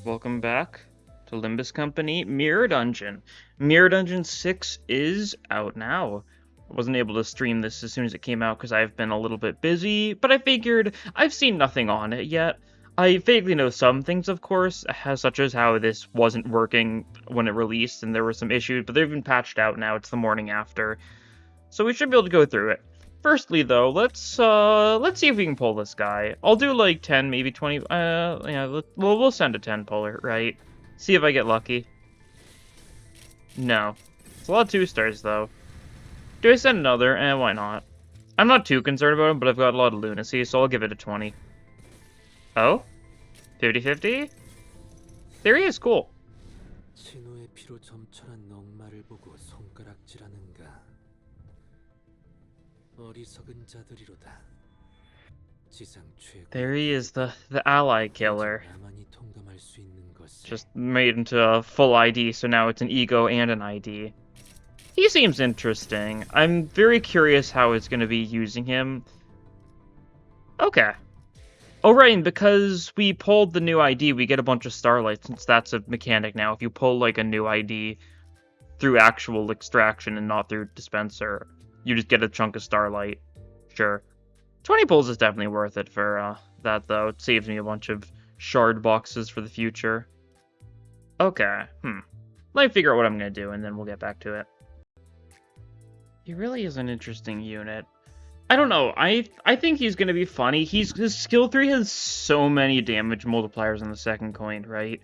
welcome back to Limbus Company Mirror Dungeon. Mirror Dungeon 6 is out now. I wasn't able to stream this as soon as it came out because I've been a little bit busy, but I figured I've seen nothing on it yet. I vaguely know some things, of course, such as how this wasn't working when it released and there were some issues, but they've been patched out now. It's the morning after, so we should be able to go through it. Firstly, though, let's see if we can pull this guy. I'll do like 10, maybe 20. Yeah, we'll send a 10 puller, right? See if I get lucky. No, it's a lot of 2 stars though. Do I send another? Why not? I'm not too concerned about him, but I've got a lot of lunacy, so I'll give it a 20. Oh, 50-50. There he is. Cool. There he is, the ally killer. Just made into a full ID, so now it's an ego and an ID. He seems interesting. I'm very curious how it's going to be using him. Okay. Oh, right, and because we pulled the new ID, we get a bunch of starlight, since that's a mechanic now. If you pull, like, a new ID through actual extraction and not through dispenser, you just get a chunk of starlight. Sure. 20 pulls is definitely worth it for that, though. It saves me a bunch of shard boxes for the future. Okay, let me figure out what I'm going to do, and then we'll get back to it. He really is an interesting unit. I don't know, I think he's going to be funny. His skill 3 has so many damage multipliers on the second coin, right?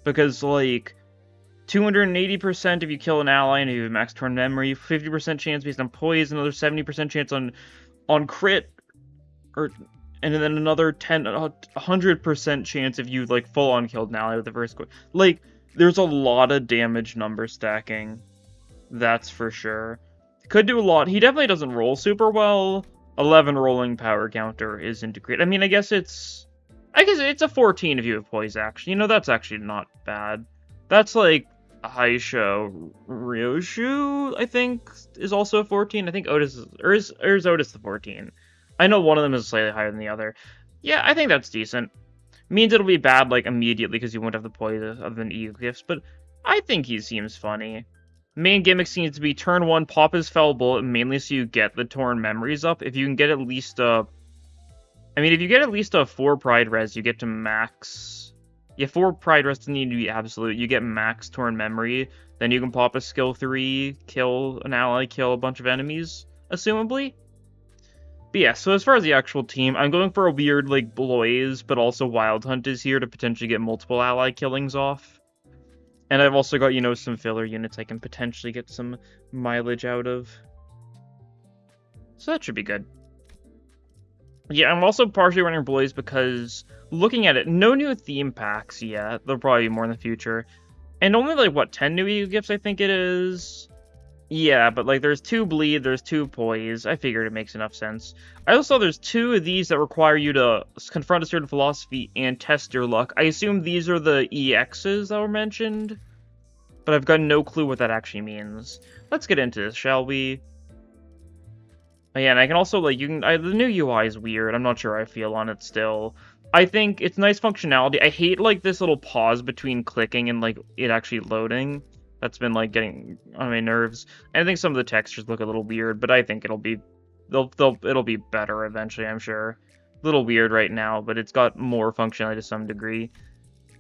Because, like, 280% if you kill an ally and you have max turn memory, 50% chance based on poison, another 70% chance on crit, and then another 100% chance if you, like, full-on killed an ally with the first coin. Like, there's a lot of damage number stacking, that's for sure. Could do a lot. He definitely doesn't roll super well. 11 rolling power counter isn't great. I mean, I guess it's a 14 if you have poise action. You know, that's actually not bad. That's like Haisho Ryoshu, I think, is also a 14. I think Otis is Otis the 14. I know one of them is slightly higher than the other. Yeah, I think that's decent. Means it'll be bad, like, immediately because you won't have the poise other than ego gifts, but I think he seems funny. Main gimmick seems to be turn 1, pop his fell bullet, mainly so you get the torn memories up. If you can get at least if you get at least a 4 pride res, you get to max. Yeah, 4 pride res doesn't need to be absolute. You get max torn memory. Then you can pop a skill 3, kill an ally, kill a bunch of enemies, assumably. But yeah, so as far as the actual team, I'm going for a weird, like, Blaze, but also Wild Hunt is here to potentially get multiple ally killings off. And I've also got, you know, some filler units I can potentially get some mileage out of. So that should be good. Yeah, I'm also partially running Blaze because, looking at it, no new theme packs yet. There'll probably be more in the future. And only, like, what, 10 new ego gifts I think it is? Yeah, but, like, there's 2 bleed, there's 2 poise. I figured it makes enough sense. I also saw there's 2 of these that require you to confront a certain philosophy and test your luck. I assume these are the EXs that were mentioned, but I've got no clue what that actually means. Let's get into this, shall we? Oh, yeah, and I can also, like, the new UI is weird. I'm not sure how I feel on it still. I think it's nice functionality. I hate, like, this little pause between clicking and, like, it actually loading. That's been, like, getting on my nerves. And I think some of the textures look a little weird, but I think it'll be better eventually, I'm sure. A little weird right now, but it's got more functionality to some degree.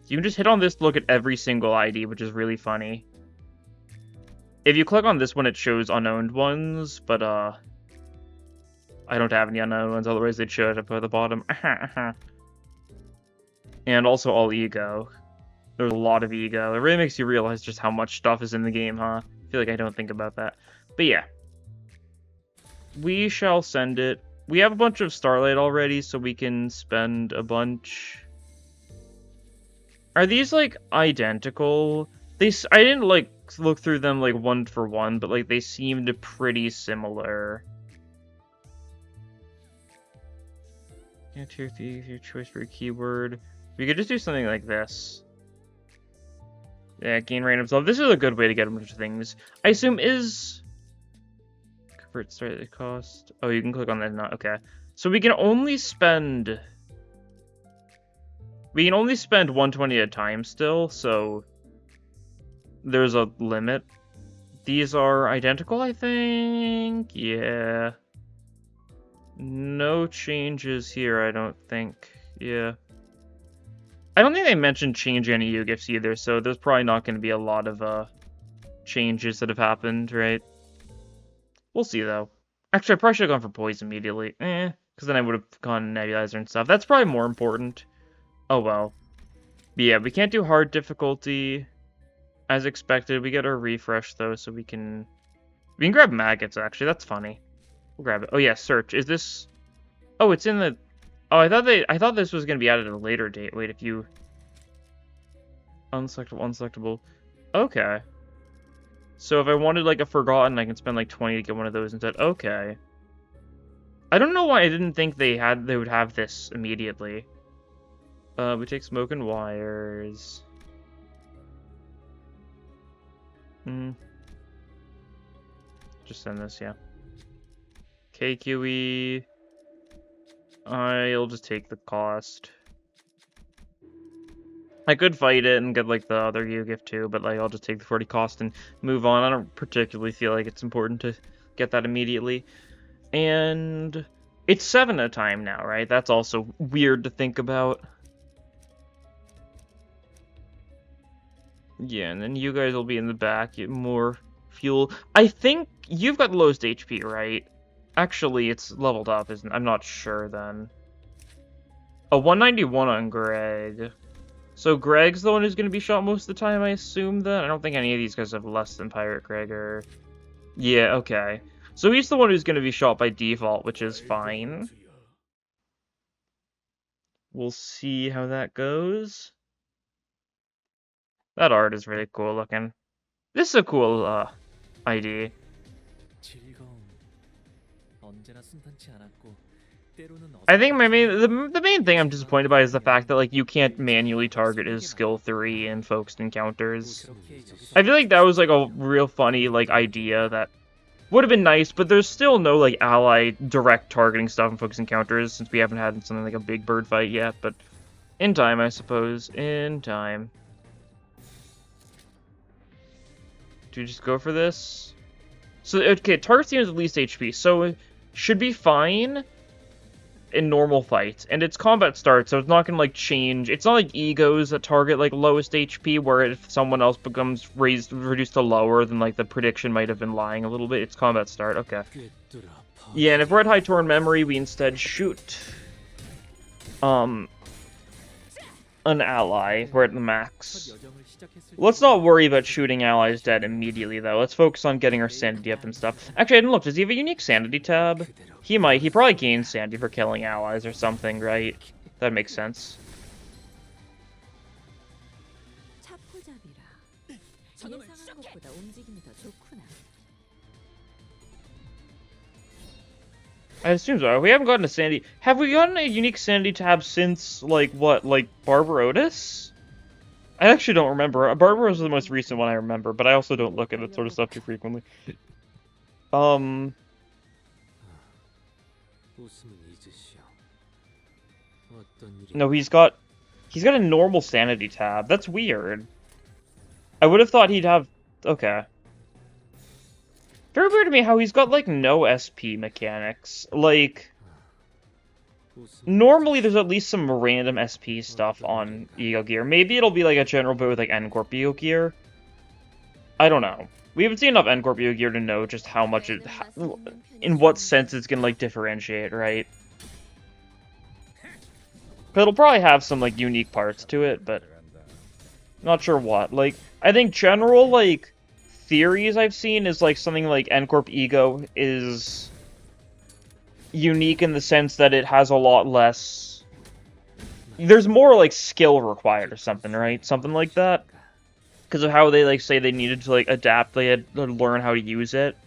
You can just hit on this to look at every single ID, which is really funny. If you click on this one, it shows unowned ones, but, I don't have any unknown ones, otherwise they'd show it up at the bottom. And also all ego. There's a lot of ego. It really makes you realize just how much stuff is in the game, huh? I feel like I don't think about that. But yeah. We shall send it. We have a bunch of starlight already, so we can spend a bunch. Are these, like, identical? I didn't, like, look through them, like, one for one, but, like, they seemed pretty similar. Yeah, tier 3, your choice for a keyword. We could just do something like this. Yeah, gain random stuff. This is a good way to get a bunch of things. I assume is... Convert starlight cost. Oh, you can click on that now. Okay. So we can only spend... We can only spend 120 at a time still, so there's a limit. These are identical, I think? Yeah. No changes here, I don't think. Yeah. I don't think they mentioned changing any U-gifts either, so there's probably not going to be a lot of changes that have happened, right? We'll see, though. Actually, I probably should have gone for poison immediately. Because then I would have gone nebulizer and stuff. That's probably more important. Oh, well. But yeah, we can't do hard difficulty. As expected, we get our refresh, though, so we can... We can grab maggots, actually. That's funny. We'll grab it. Oh, yeah, search. Is this... Oh, it's in the... Oh, I thought this was going to be added at a later date. Wait, if you... Unselectable, unselectable. Okay. So if I wanted, like, a Forgotten, I can spend, like, 20 to get one of those instead. Okay. I don't know why I didn't think they would have this immediately. We take Smoke and Wires. Just send this, yeah. KQE. I'll just take the cost. I could fight it and get, like, the other U-gift too, but, like, I'll just take the 40 cost and move on. I don't particularly feel like it's important to get that immediately. And it's 7 at a time now, right? That's also weird to think about. Yeah, and then you guys will be in the back, get more fuel. I think you've got the lowest HP, right? Actually, it's leveled up, isn't it? I'm not sure then. A 191 on Greg. So Greg's the one who's going to be shot most of the time, I assume, then? I don't think any of these guys have less than Pirate Greg, or... Yeah, okay. So he's the one who's going to be shot by default, which is fine. We'll see how that goes. That art is really cool looking. This is a cool, ID. I think the main thing I'm disappointed by is the fact that, like, you can't manually target his skill 3 in focused encounters. I feel like that was, like, a real funny, like, idea that would have been nice, but there's still no, like, ally direct targeting stuff in focused encounters since we haven't had something like a big bird fight yet, but in time, I suppose. In time. Do we just go for this? So, okay, target team is at least HP, so it should be fine in normal fights, and it's combat start, so it's not gonna, like, change. It's not like egos that target, like, lowest HP, where if someone else becomes reduced to lower, then, like, the prediction might have been lying a little bit. It's combat start, okay. Yeah, and if we're at high torn memory, we instead shoot an ally. We're at the max. Let's not worry about shooting allies dead immediately, though. Let's focus on getting our sanity up and stuff. Actually, I didn't look. Does he have a unique sanity tab? He might. He probably gains sanity for killing allies or something, right? That makes sense. I assume so. We haven't gotten a sanity. Have we gotten a unique sanity tab since, like, what? Like, Barbarotis? I actually don't remember. Barbarotis is the most recent one I remember, but I also don't look at that sort of stuff too frequently. No, he's got a normal sanity tab. That's weird. I would have thought he'd have... Okay. Very weird to me how he's got, like, no SP mechanics. Like... Normally, there's at least some random SP stuff on Ego Gear. Maybe it'll be like a general build with like N-Corp Ego Gear. I don't know. We haven't seen enough N-Corp Ego Gear to know just how much it... in what sense it's gonna, like, differentiate, right? But it'll probably have some, like, unique parts to it, but... Not sure what. Like, I think general, like, theories I've seen is, like, something like N-Corp Ego is... unique in the sense that it has a lot less... There's more, like, skill required or something, right? Something like that. Because of how they, like, say they needed to, like, adapt, they had to learn how to use it.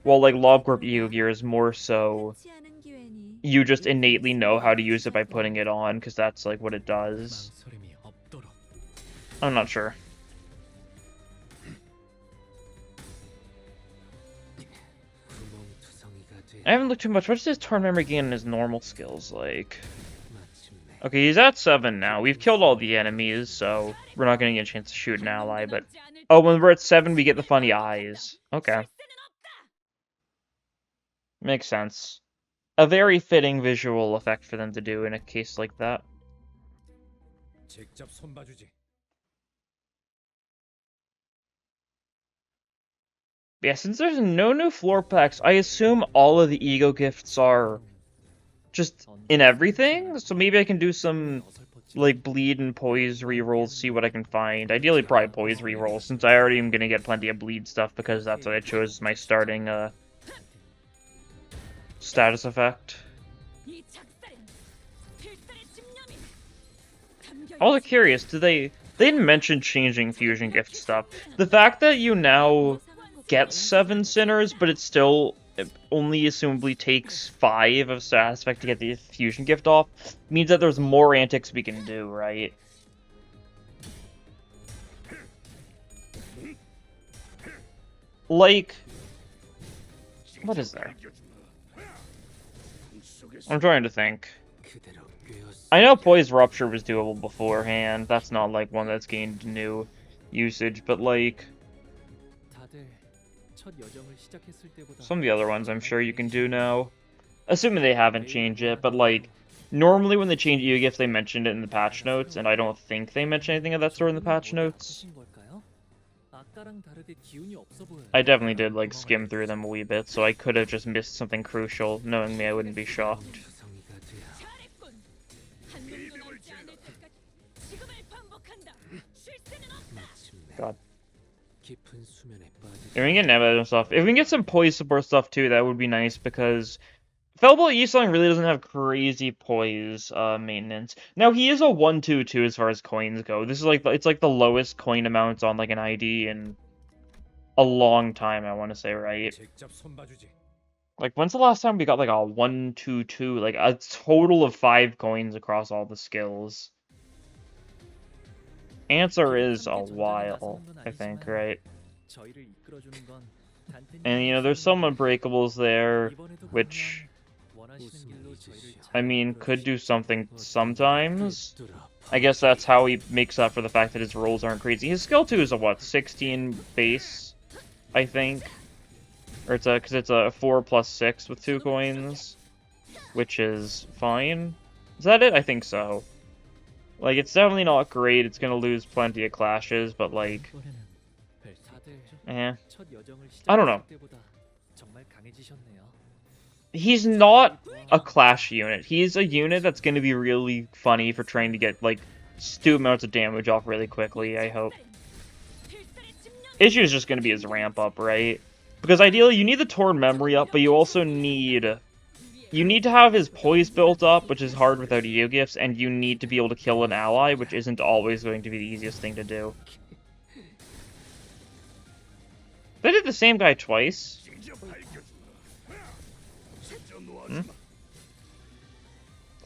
While, like, LobCorp Ego Gear is more so... You just innately know how to use it by putting it on, because that's, like, what it does. I'm not sure. I haven't looked too much. What does his turn memory gain in his normal skills like? Okay, he's at 7 now. We've killed all the enemies, so we're not gonna get a chance to shoot an ally, but... Oh, when we're at 7, we get the funny eyes. Okay. Makes sense. A very fitting visual effect for them to do in a case like that. Yeah, since there's no new floor packs, I assume all of the ego gifts are just in everything? So maybe I can do some, like, bleed and poise rerolls, see what I can find. Ideally, probably poise rerolls, since I already am gonna get plenty of bleed stuff, because that's what I chose as my starting, status effect. I was curious, they didn't mention changing fusion gift stuff. The fact that you now get 7 sinners, but it still only assumably takes 5 of status effect to get the fusion gift off, means that there's more antics we can do, right? Like, what is there? I'm trying to think. I know Poise Rupture was doable beforehand. That's not, like, one that's gained new usage, but, like... some of the other ones I'm sure you can do now. Assuming they haven't changed it, but, like... normally when they change E-Gifts, they mentioned it in the patch notes, and I don't think they mention anything of that sort in the patch notes. I definitely did, like, skim through them a wee bit, so I could have just missed something crucial. Knowing me, I wouldn't be shocked. God. If we can get Nebula stuff, if we can get some poise support stuff too, that would be nice, because Felbolt Yisong really doesn't have crazy poise maintenance. Now he is a 1-2-2 as far as coins go. This is like it's like the lowest coin amount on like an ID in a long time, I want to say, right? Like, when's the last time we got like a 1-2-2, like a total of 5 coins across all the skills? Answer is a while, I think, right? And, you know, there's some unbreakables there, which, I mean, could do something sometimes. I guess that's how he makes up for the fact that his rolls aren't crazy. His skill 2 is a, what, 16 base, I think? Or it's a, because it's a 4+6 with 2 coins, which is fine. Is that it? I think so. Like, it's definitely not great, it's gonna lose plenty of clashes, but, like... I don't know. He's not a clash unit. He's a unit that's gonna be really funny for trying to get, like, stupid amounts of damage off really quickly, I hope. Issue is just gonna be his ramp up, right? Because ideally, you need the Torn Memory up, but you also need... you need to have his poise built up, which is hard without EO gifts, and you need to be able to kill an ally, which isn't always going to be the easiest thing to do. They did the same guy twice.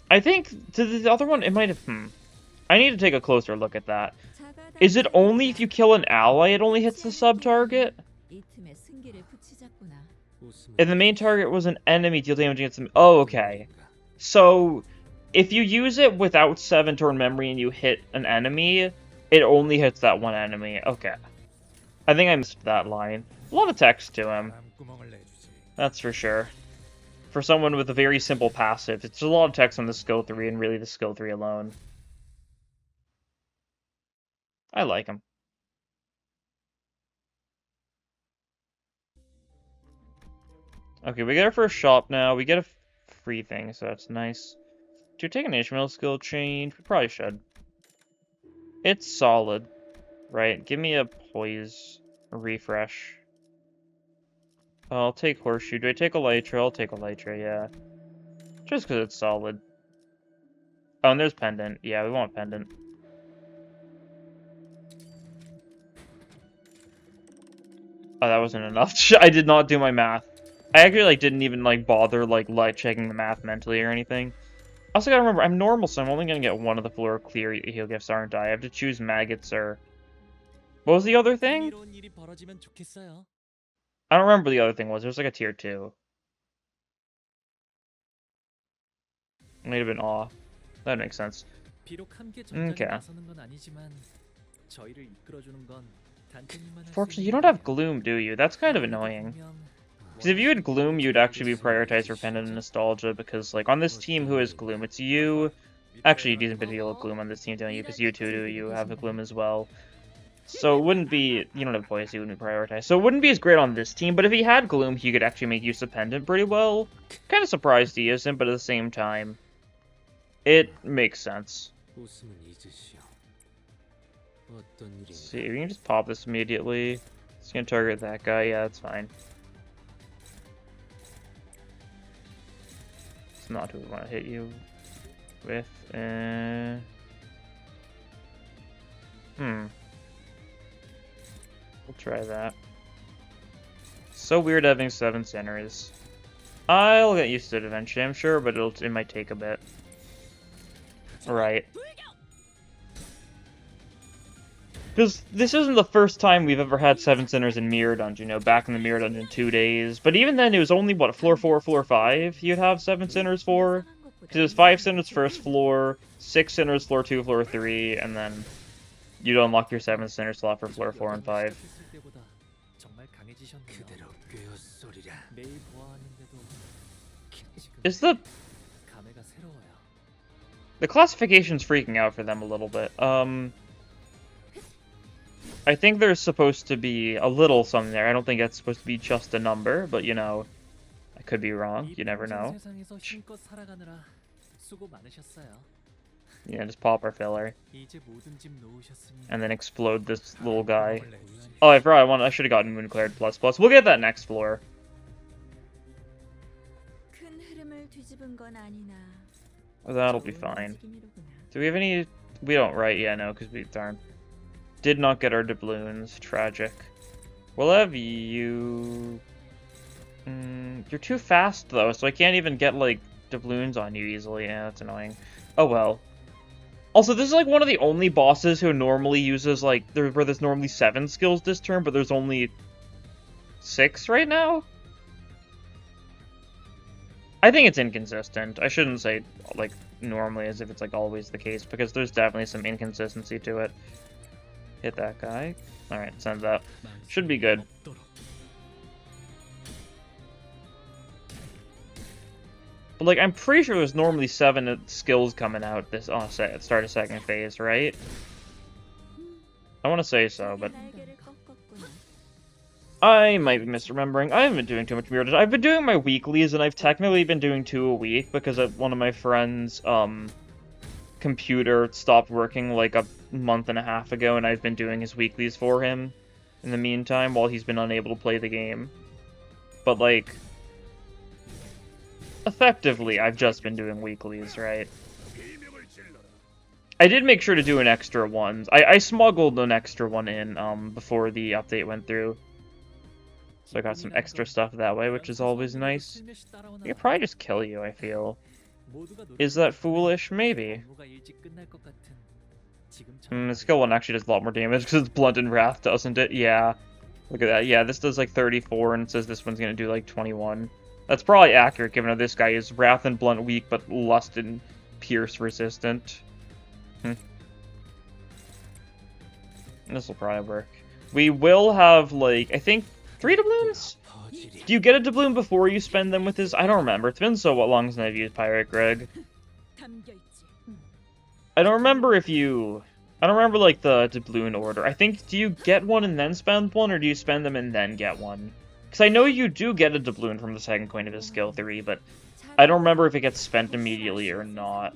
I think to the other one, it might have... I need to take a closer look at that. Is it only if you kill an ally it only hits the sub-target? And the main target was an enemy, deal damage against them. Oh, okay. So, if you use it without 7 turn memory and you hit an enemy, it only hits that one enemy. Okay. I think I missed that line. A lot of text to him. That's for sure. For someone with a very simple passive, it's a lot of text on the skill 3 and really the skill 3 alone. I like him. Okay, we get our first shop now. We get a free thing, so that's nice. Do we take an Ishmael skill change? We probably should. It's solid. Right, give me a poise refresh. I'll take horseshoe. Do I take elytra? I'll take elytra, yeah. Just because it's solid. Oh, and there's pendant. Yeah, we want pendant. Oh, that wasn't enough. I did not do my math. I actually, like, didn't even, like, bother, like, light checking the math mentally or anything. Also gotta remember, I'm normal, so I'm only gonna get one of the floor clear heal gifts, aren't I? I have to choose maggots or... what was the other thing? I don't remember what the other thing was. It was like a tier 2. Might have been awe. That makes sense. Okay. Fortunately, you don't have Gloom, do you? That's kind of annoying. Because if you had Gloom, you'd actually be prioritized for Pen and Nostalgia, because, like, on this team, who has Gloom? It's you. Actually, you decent bit of Gloom on this team, don't you? Because you two do, you have a Gloom as well. So it wouldn't be, you don't have Poise, you wouldn't be prioritized. So it wouldn't be as great on this team, but if he had Gloom, he could actually make use of Pendant pretty well. Kind of surprised he isn't, but at the same time, it makes sense. Let's see, we can just pop this immediately. It's gonna target that guy, yeah, that's fine. It's not who we want to hit you with. We'll try that. So weird having 7 centers. I'll get used to it eventually, I'm sure, but it might take a bit. Right. Because this isn't the first time we've ever had 7 centers in Mirror Dungeon, you know, back in the Mirror Dungeon 2 days. But even then, it was only, what, floor 4, floor 5 you'd have 7 centers for? Because it was 5 centers first floor, 6 centers floor 2, floor 3, and then you'd unlock your 7th center slot for floor 4 and 5. Is the classification's freaking out for them a little bit. I think there's supposed to be a little something there. I don't think that's supposed to be just a number, but you know, I could be wrong. You never know. Yeah, just pop our filler. And then explode this little guy. Oh, I forgot I should have gotten Moon Cleared plus plus. We'll get that next floor. That'll be fine. Do we have any... We don't, right? Yeah, no, because we... Darn. Did not get our doubloons. Tragic. We'll have you... you're too fast, though, so I can't even get, like, doubloons on you easily. Yeah, that's annoying. Oh, well. Also, this is, like, one of the only bosses who normally uses, like... where there's normally 7 skills this turn, but there's only 6 right now? I think it's inconsistent. I shouldn't say, like, normally as if it's, like, always the case, because there's definitely some inconsistency to it. Hit that guy. Alright, send that. Should be good. But, like, I'm pretty sure there's normally 7 skills coming out this start of second phase, right? I want to say so, but... I might be misremembering. I haven't been doing too much weird. I've been doing my weeklies, and I've technically been doing 2 a week, because one of my friends' computer stopped working, like, a month and a half ago, and I've been doing his weeklies for him in the meantime, while he's been unable to play the game. But, like... effectively, I've just been doing weeklies, right? I did make sure to do an extra one. I smuggled an extra one in before the update went through. So I got some extra stuff that way, which is always nice. I could probably just kill you, I feel. Is that foolish? Maybe. Skill 1 actually does a lot more damage because it's Blunt and Wrath, doesn't it? Yeah. Look at that. Yeah, this does like 34 and it says this one's going to do like 21. That's probably accurate given how this guy is Wrath and Blunt weak, but Lust and Pierce resistant. This will probably work. We will have, like, I think 3 doubloons? Do you get a doubloon before you spend them with his... I don't remember. It's been so long since I've used Pirate Greg. I don't remember if you... I don't remember, like, the doubloon order. I think, do you get one and then spend one, or do you spend them and then get one? Because I know you do get a doubloon from the second coin of his skill 3, but I don't remember if it gets spent immediately or not.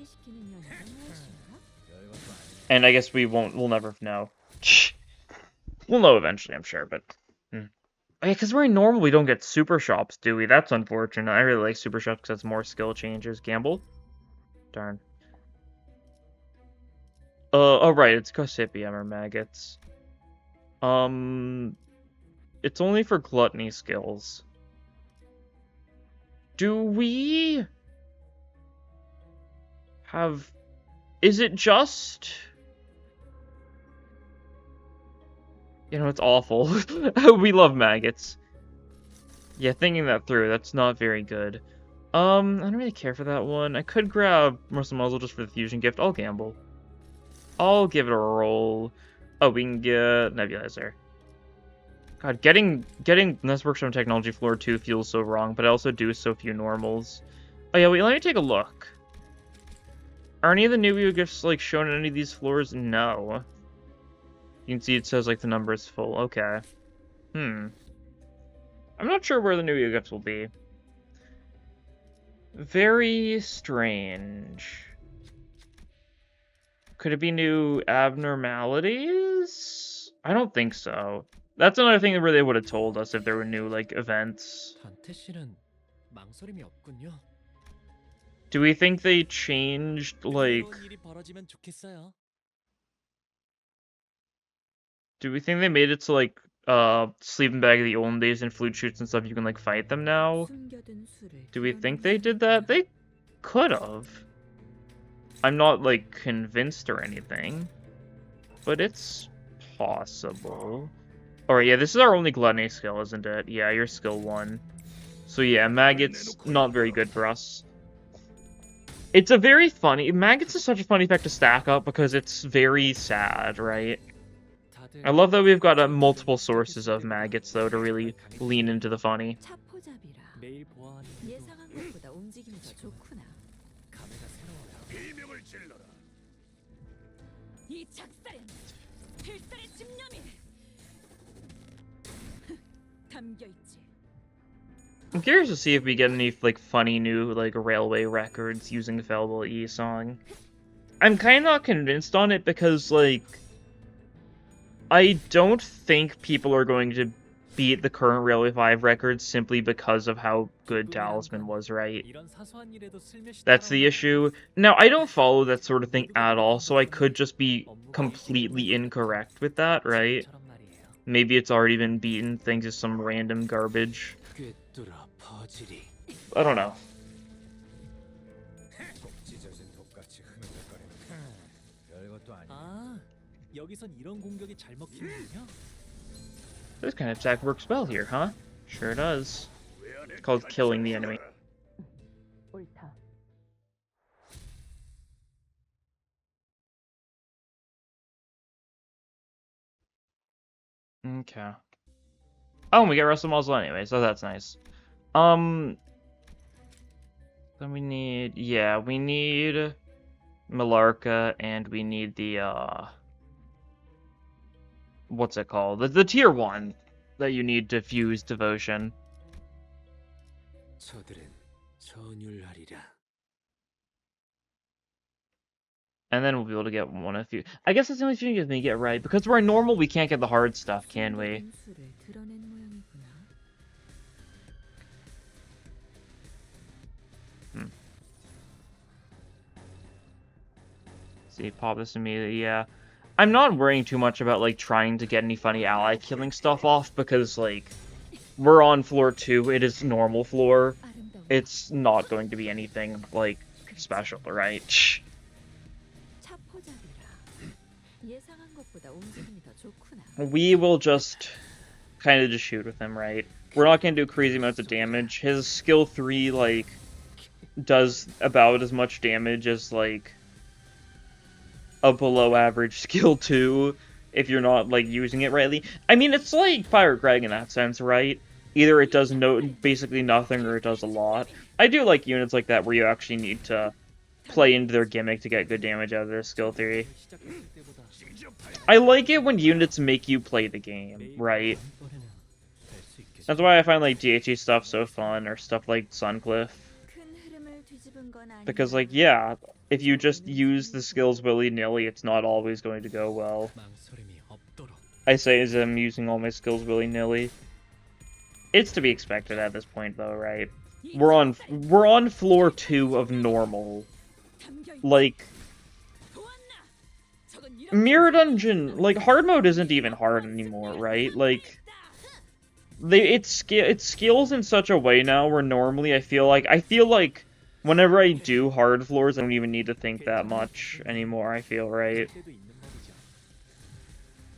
And I guess we'll never know. We'll know eventually, I'm sure, but... Yeah, because we're in normal, we don't get super shops, do we? That's unfortunate. I really like super shops because it's more skill changes. Gamble? Darn. Oh right, it's Gossipium or maggots. It's only for gluttony skills. Do we have... Is it just... You know, it's awful. We love maggots. Yeah, thinking that through, that's not very good. I don't really care for that one. I could grab Muscle Muzzle just for the fusion gift. I'll gamble. I'll give it a roll. Oh, we can get Nebulizer. God, getting this Workshop Technology Floor 2 feels so wrong, but I also do so few normals. Oh yeah, wait, let me take a look. Are any of the new gifts, like, shown on any of these floors? No. You can see it says, like, the number is full. Okay. I'm not sure where the new gifts will be. Very strange. Could it be new abnormalities? I don't think so. That's another thing where they would have told us if there were new, like, events. Do we think they changed, like... Do we think they made it so, like, sleeping bag of the olden days and flute shoots and stuff, you can, like, fight them now? Do we think they did that? They could have. I'm not, like, convinced or anything. But it's possible. Alright, yeah, this is our only gluttony skill, isn't it? Yeah, you're skill 1. So yeah, maggots, not very good for us. It's a very funny... Maggots is such a funny effect to stack up because it's very sad, right? I love that we've got multiple sources of maggots, though, to really lean into the funny. I'm curious to see if we get any, like, funny new, like, railway records using Fallible E-Song. I'm kind of not convinced on it because, like, I don't think people are going to beat the current Railway 5 records simply because of how good Talisman was, right? That's the issue. Now, I don't follow that sort of thing at all, so I could just be completely incorrect with that, right? Maybe it's already been beaten thanks to some random garbage. I don't know. This kind of attack works well here, huh? Sure does. It's called killing the enemy. Okay. Oh, and we get Russell Muzzle anyway, so that's nice. Then we need... Yeah, we need Malarca, and we need the, what's it called? The tier 1 that you need to fuse Devotion. And then we'll be able to get one of you. I guess that's the only thing you can get right. Because we're normal, we can't get the hard stuff, can we? See, pop this immediately, yeah. I'm not worrying too much about, like, trying to get any funny ally killing stuff off, because, like, we're on floor 2, it is normal floor. It's not going to be anything, like, special, right? We will just kind of just shoot with him, right? We're not going to do crazy amounts of damage. His skill 3, like, does about as much damage as, like, a below average skill 2 if you're not, like, using it rightly. I mean, it's like Fire Greg in that sense, right? Either it does basically nothing or it does a lot. I do like units like that where you actually need to play into their gimmick to get good damage out of their skill 3. I like it when units make you play the game, right? That's why I find, like, DHE stuff so fun, or stuff like Suncliff. Because, like, yeah, if you just use the skills willy-nilly, it's not always going to go well. I say as I'm using all my skills willy-nilly. It's to be expected at this point, though, right? We're on floor 2 of normal. Like, Mirror Dungeon, like, hard mode isn't even hard anymore, right? Like, it scales in such a way now where normally I feel like whenever I do hard floors, I don't even need to think that much anymore, I feel, right?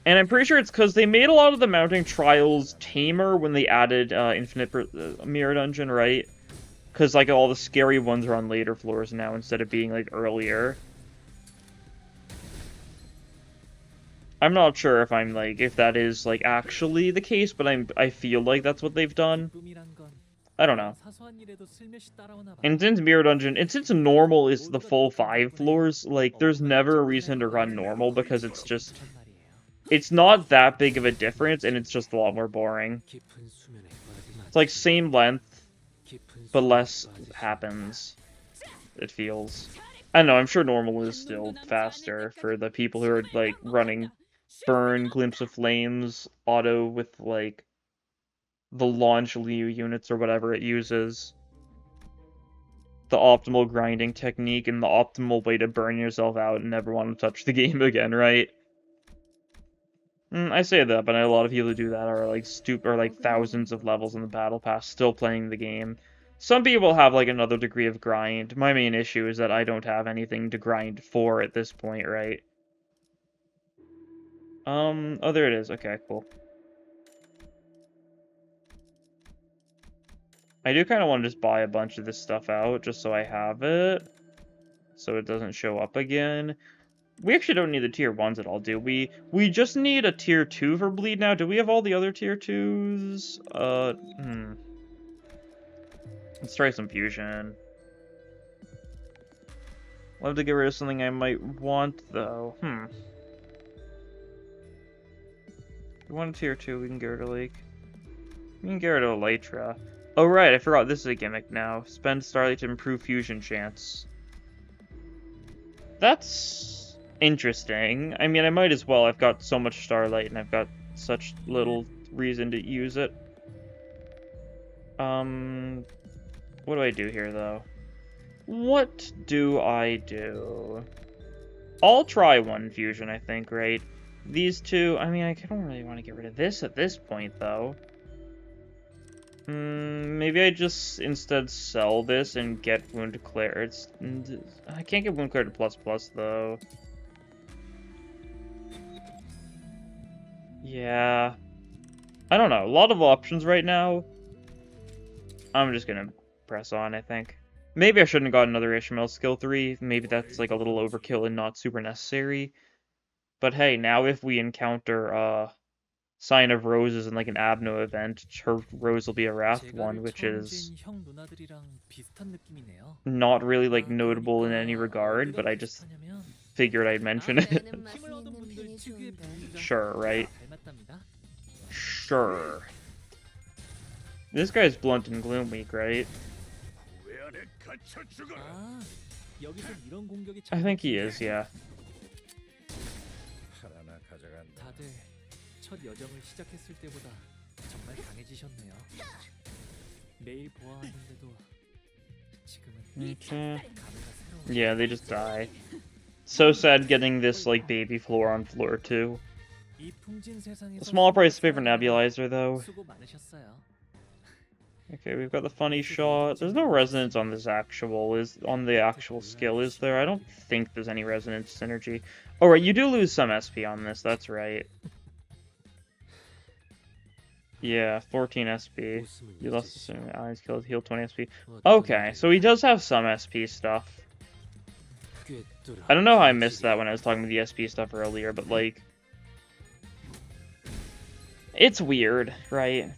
And I'm pretty sure it's because they made a lot of the mounting trials tamer when they added Infinite Mirror Dungeon, right? Because, like, all the scary ones are on later floors now instead of being, like, earlier. I'm not sure if I'm, like, if that is, like, actually the case, but I feel like that's what they've done. I don't know. And since Mirror Dungeon, and since normal is the full 5 floors, like, there's never a reason to run normal because it's just... It's not that big of a difference, and it's just a lot more boring. It's like same length, but less happens, it feels. I don't know, I'm sure normal is still faster for the people who are, like, running Burn, Glimpse of Flames, auto with, like, the launch Liu units or whatever it uses. The optimal grinding technique and the optimal way to burn yourself out and never want to touch the game again, right? I say that, but a lot of people who do that are like like thousands of levels in the battle pass still playing the game. Some people have like another degree of grind. My main issue is that I don't have anything to grind for at this point, right? Oh, there it is. Okay, cool. I do kind of want to just buy a bunch of this stuff out just so I have it, so it doesn't show up again. We actually don't need the tier 1s at all, do we? We just need a tier 2 for bleed now. Do we have all the other tier 2s? Let's try some fusion. Love to get rid of something I might want, though. We want a tier 2, we can get rid of Lake. We can get rid of Elytra. Oh right, I forgot this is a gimmick now. Spend Starlight to improve fusion chance. That's interesting. I mean, I might as well. I've got so much Starlight and I've got such little reason to use it. What do I do here, though? What do I do? I'll try one fusion, I think, right? These two, I mean, I don't really want to get rid of this at this point, though. Maybe I just instead sell this and get Wound Declared. I can't get Wound Declared to ++, though. Yeah. I don't know. A lot of options right now. I'm just gonna press on, I think. Maybe I shouldn't have got another Ishmael skill 3. Maybe that's like a little overkill and not super necessary. But hey, now if we encounter Sign of Roses in like an Abno event, her rose will be a Wrath one, which is not really like notable in any regard, but I just figured I'd mention it. Sure, right? Sure. This guy's Blunt and Gloom weak, right? I think he is, yeah. Okay. Yeah, they just die. So sad getting this, like, baby floor on floor 2. A small price to pay for Nebulizer, though. Okay, we've got the funny shot. There's no resonance on this on the actual skill, is there? I don't think there's any resonance synergy. Oh, right, you do lose some SP on this, that's right. Yeah, 14 SP. You lost assuming eyes killed, heal 20 SP. Okay, so he does have some SP stuff. I don't know how I missed that when I was talking about the SP stuff earlier, but like... It's weird, right?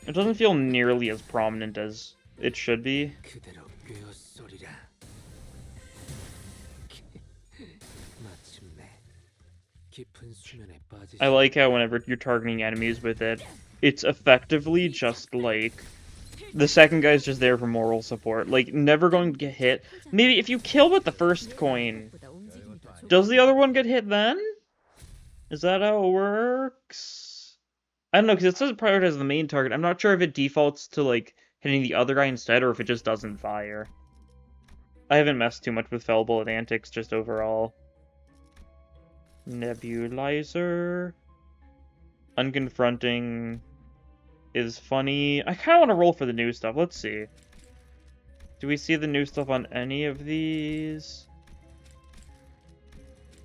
It doesn't feel nearly as prominent as it should be. I like how whenever you're targeting enemies with it, it's effectively just like... The second guy's just there for moral support. Like, never going to get hit. Maybe if you kill with the first coin, does the other one get hit then? Is that how it works? I don't know, because it says prioritize the main target. I'm not sure if it defaults to, like, hitting the other guy instead, or if it just doesn't fire. I haven't messed too much with Fell Bullet antics, just overall. Nebulizer. Unconfronting is funny. I kind of want to roll for the new stuff. Let's see. Do we see the new stuff on any of these?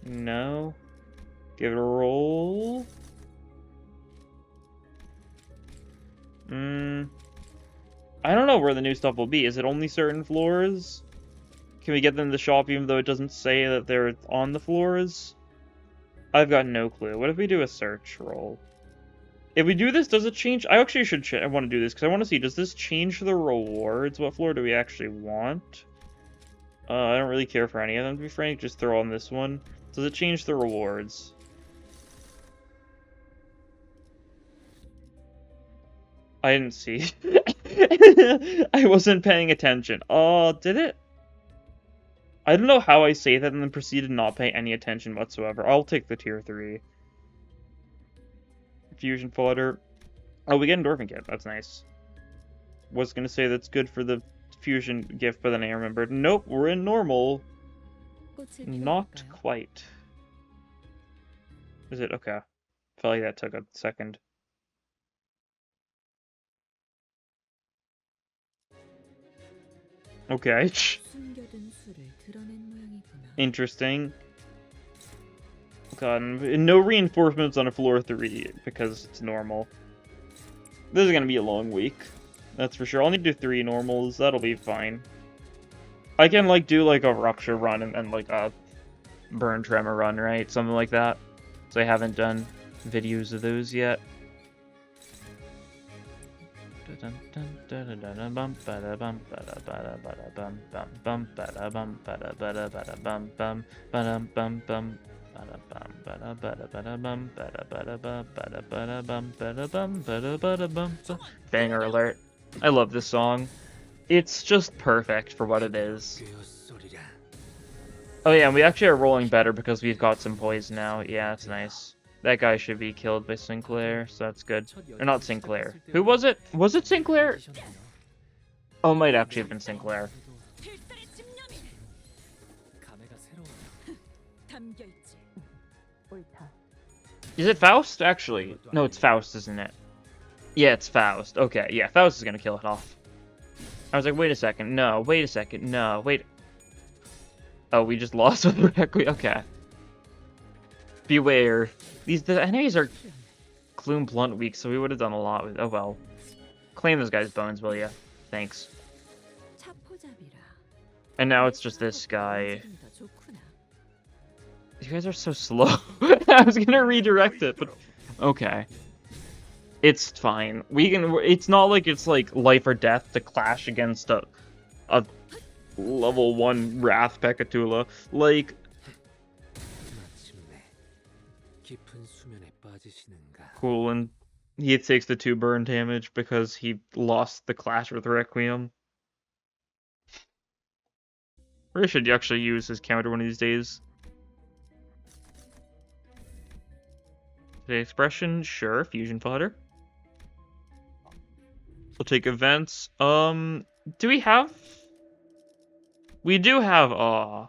No. Give it a roll. I don't know where the new stuff will be. Is it only certain floors? Can we get them in the shop even though it doesn't say that they're on the floors? I've got no clue. What if we do a search roll? If we do this, does it change? I actually should I want to do this because I want to see, does this change the rewards? What floor do we actually want? I don't really care for any of them, to be frank. Just throw on this one. Does it change the rewards? I didn't see. I wasn't paying attention. Oh, did it? I don't know how I say that and then proceeded to not pay any attention whatsoever. I'll take the tier 3. Fusion fodder. Oh, we get endorphin kit. That's nice. Was gonna say that's good for the fusion gift, but then I remembered. Nope, we're in normal. Not quite. Is it? Okay. Felt like that took a second. Okay. Interesting. God, no reinforcements on a floor 3 because it's normal. This is gonna be a long week. That's for sure. I'll need to do 3 normals. That'll be fine. I can, like, do, like, a rupture run and like, a burn tremor run, right? Something like that. So I haven't done videos of those yet. Banger alert. I love this song. It's just perfect for what it is. Oh yeah, and we actually are rolling better because we've got some poison now. Yeah, that's nice. That guy should be killed by Sinclair, so that's good. Or not Sinclair. Who was it? Was it Sinclair? Oh, it might actually have been Sinclair. Is it Faust? Actually. No, it's Faust, isn't it? Yeah, it's Faust. Okay, yeah, Faust is gonna kill it off. I was like, wait a second. No, wait a second. No, wait. Oh, we just lost with the Requiem. Okay. Beware. The enemies are Gloom Blunt weak, so we would have done a lot with. Oh well. Claim those guys' bones, will ya? Thanks. And now it's just this guy. You guys are so slow. I was gonna redirect it, but okay. It's fine. We can. It's not like it's like life or death to clash against a level 1 Wrath Pekatula. Like. Cool, and he takes the 2 burn damage because he lost the clash with Requiem. Or should you actually use his counter one of these days? The expression, sure. Fusion fodder. We'll take events. Do we have? We do have.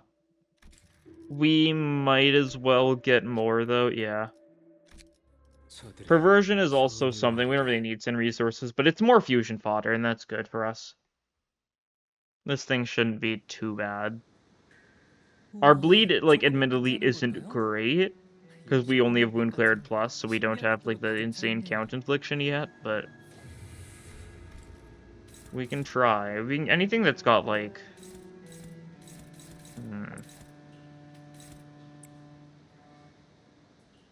We might as well get more though. Yeah. Perversion is also something we don't really need in resources, but it's more fusion fodder, and that's good for us. This thing shouldn't be too bad. Our bleed, like, admittedly isn't great, because we only have Wound Cleared Plus, so we don't have, like, the insane count infliction yet, but we can try. Anything that's got, like...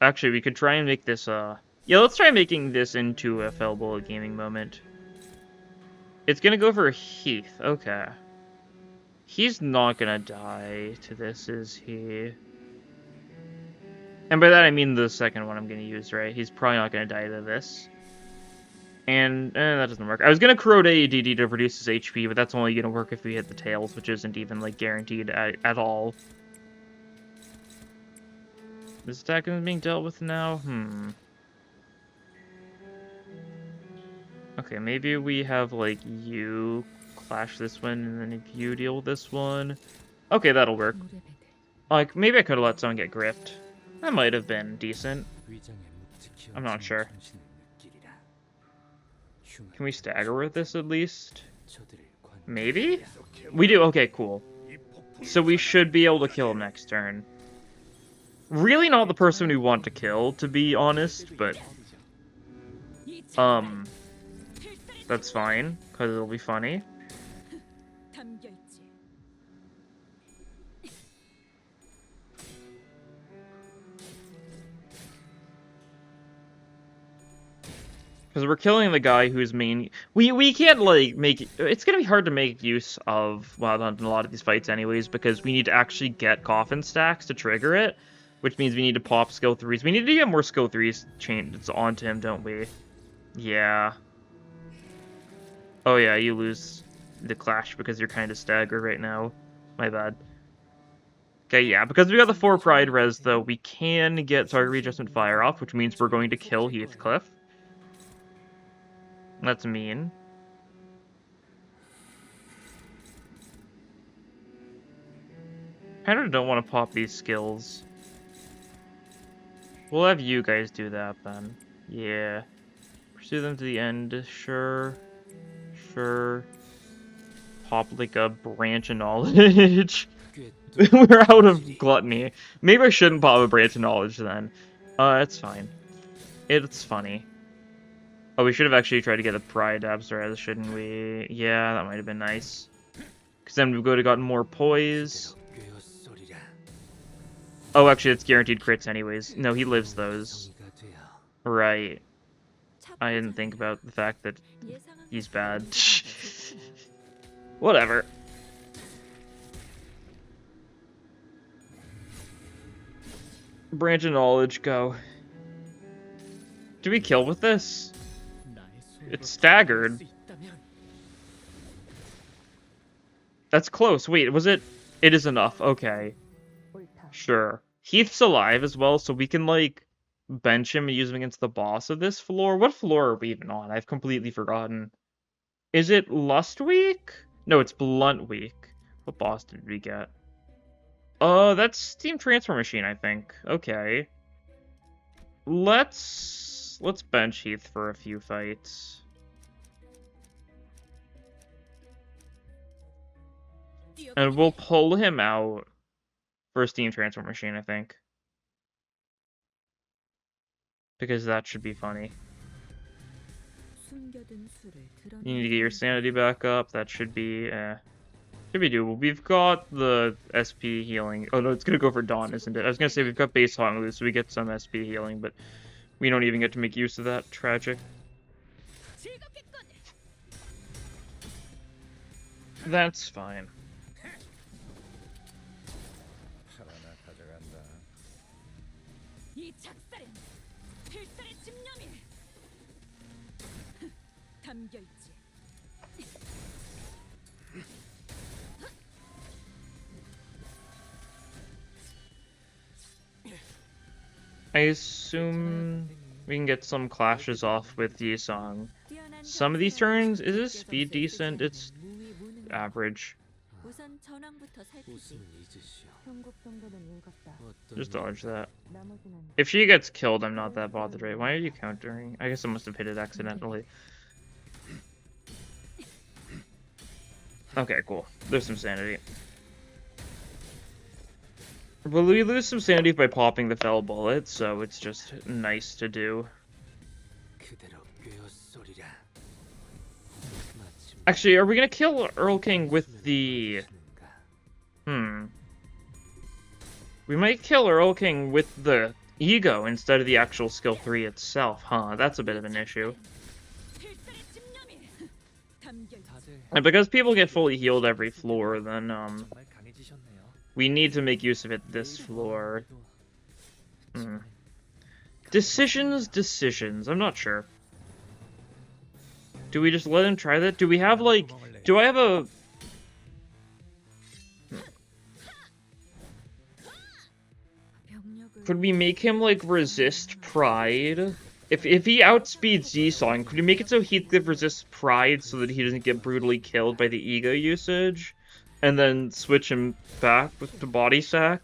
Actually, we could try and make this, Yeah, let's try making this into a Fellbowl gaming moment. It's gonna go for Heath. Okay. He's not gonna die to this, is he? And by that I mean the second one I'm gonna use, right? He's probably not gonna die to this. And that doesn't work. I was gonna corrode AEDD to reduce his HP, but that's only gonna work if we hit the tails, which isn't even, like, guaranteed at all. This attack is being dealt with now? Okay, maybe we have, like, you clash this one, and then if you deal with this one... Okay, that'll work. Like, maybe I could've let someone get gripped. That might have been decent. I'm not sure. Can we stagger with this at least? Maybe? We do? Okay, cool. So we should be able to kill him next turn. Really not the person we want to kill, to be honest, but... That's fine. Because it'll be funny. Because we're killing the guy who's main. We can't like make. It's gonna be hard to make use of in a lot of these fights anyways, because we need to actually get coffin stacks to trigger it, which means we need to pop skill 3s. We need to get more skill 3s chained onto him, don't we? Yeah. Oh yeah, you lose the clash because you're kind of staggered right now. My bad. Okay, yeah, because we got the 4 pride res though, we can get target readjustment fire off, which means we're going to kill Heathcliff. That's mean. I kind of don't want to pop these skills. We'll have you guys do that then. Yeah. Pursue them to the end. Sure. Sure. Pop like a branch of knowledge. We're out of gluttony. Maybe I shouldn't pop a branch of knowledge then. It's fine. It's funny. Oh, we should have actually tried to get a pride abs res, shouldn't we? Yeah, that might have been nice. Because then we would have gotten more poise. Oh, actually, it's guaranteed crits anyways. No, he lives those. Right. I didn't think about the fact that he's bad. Whatever. Branch of knowledge, go. Do we kill with this? It's staggered. That's close. Wait, was it? It is enough. Okay. Sure. Heath's alive as well, so we can, like, bench him and use him against the boss of this floor. What floor are we even on? I've completely forgotten. Is it Lust Week? No, it's Blunt Week. What boss did we get? Oh, that's Steam Transfer Machine, I think. Okay. Let's bench Heath for a few fights. And we'll pull him out for Steam Transfer Machine, I think. Because that should be funny. You need to get your sanity back up. That should be doable. We've got the SP healing. Oh no, it's gonna go for Dawn, isn't it? I was gonna say we've got base Hong Lu, so we get some SP healing, but we don't even get to make use of that. Tragic. That's fine. I assume we can get some clashes off with Yisong. Some of these turns, is this speed decent? It's average. Just dodge that. If she gets killed, I'm not that bothered, right? Why are you countering? I guess I must have hit it accidentally. Okay, cool. There's some sanity. Well, we lose some sanity by popping the fell bullet, so it's just nice to do. Actually, are we gonna kill Earl King with the... We might kill Earl King with the ego instead of the actual skill 3 itself, huh? That's a bit of an issue. And because people get fully healed every floor, then, we need to make use of it this floor. Decisions. I'm not sure. Do we just let him try that? Do we have, like... Do I have a... Could we make him, like, resist pride? If he outspeeds Yisong, could we make it so Heathcliff resists pride so that he doesn't get brutally killed by the ego usage? And then switch him back with the body sack?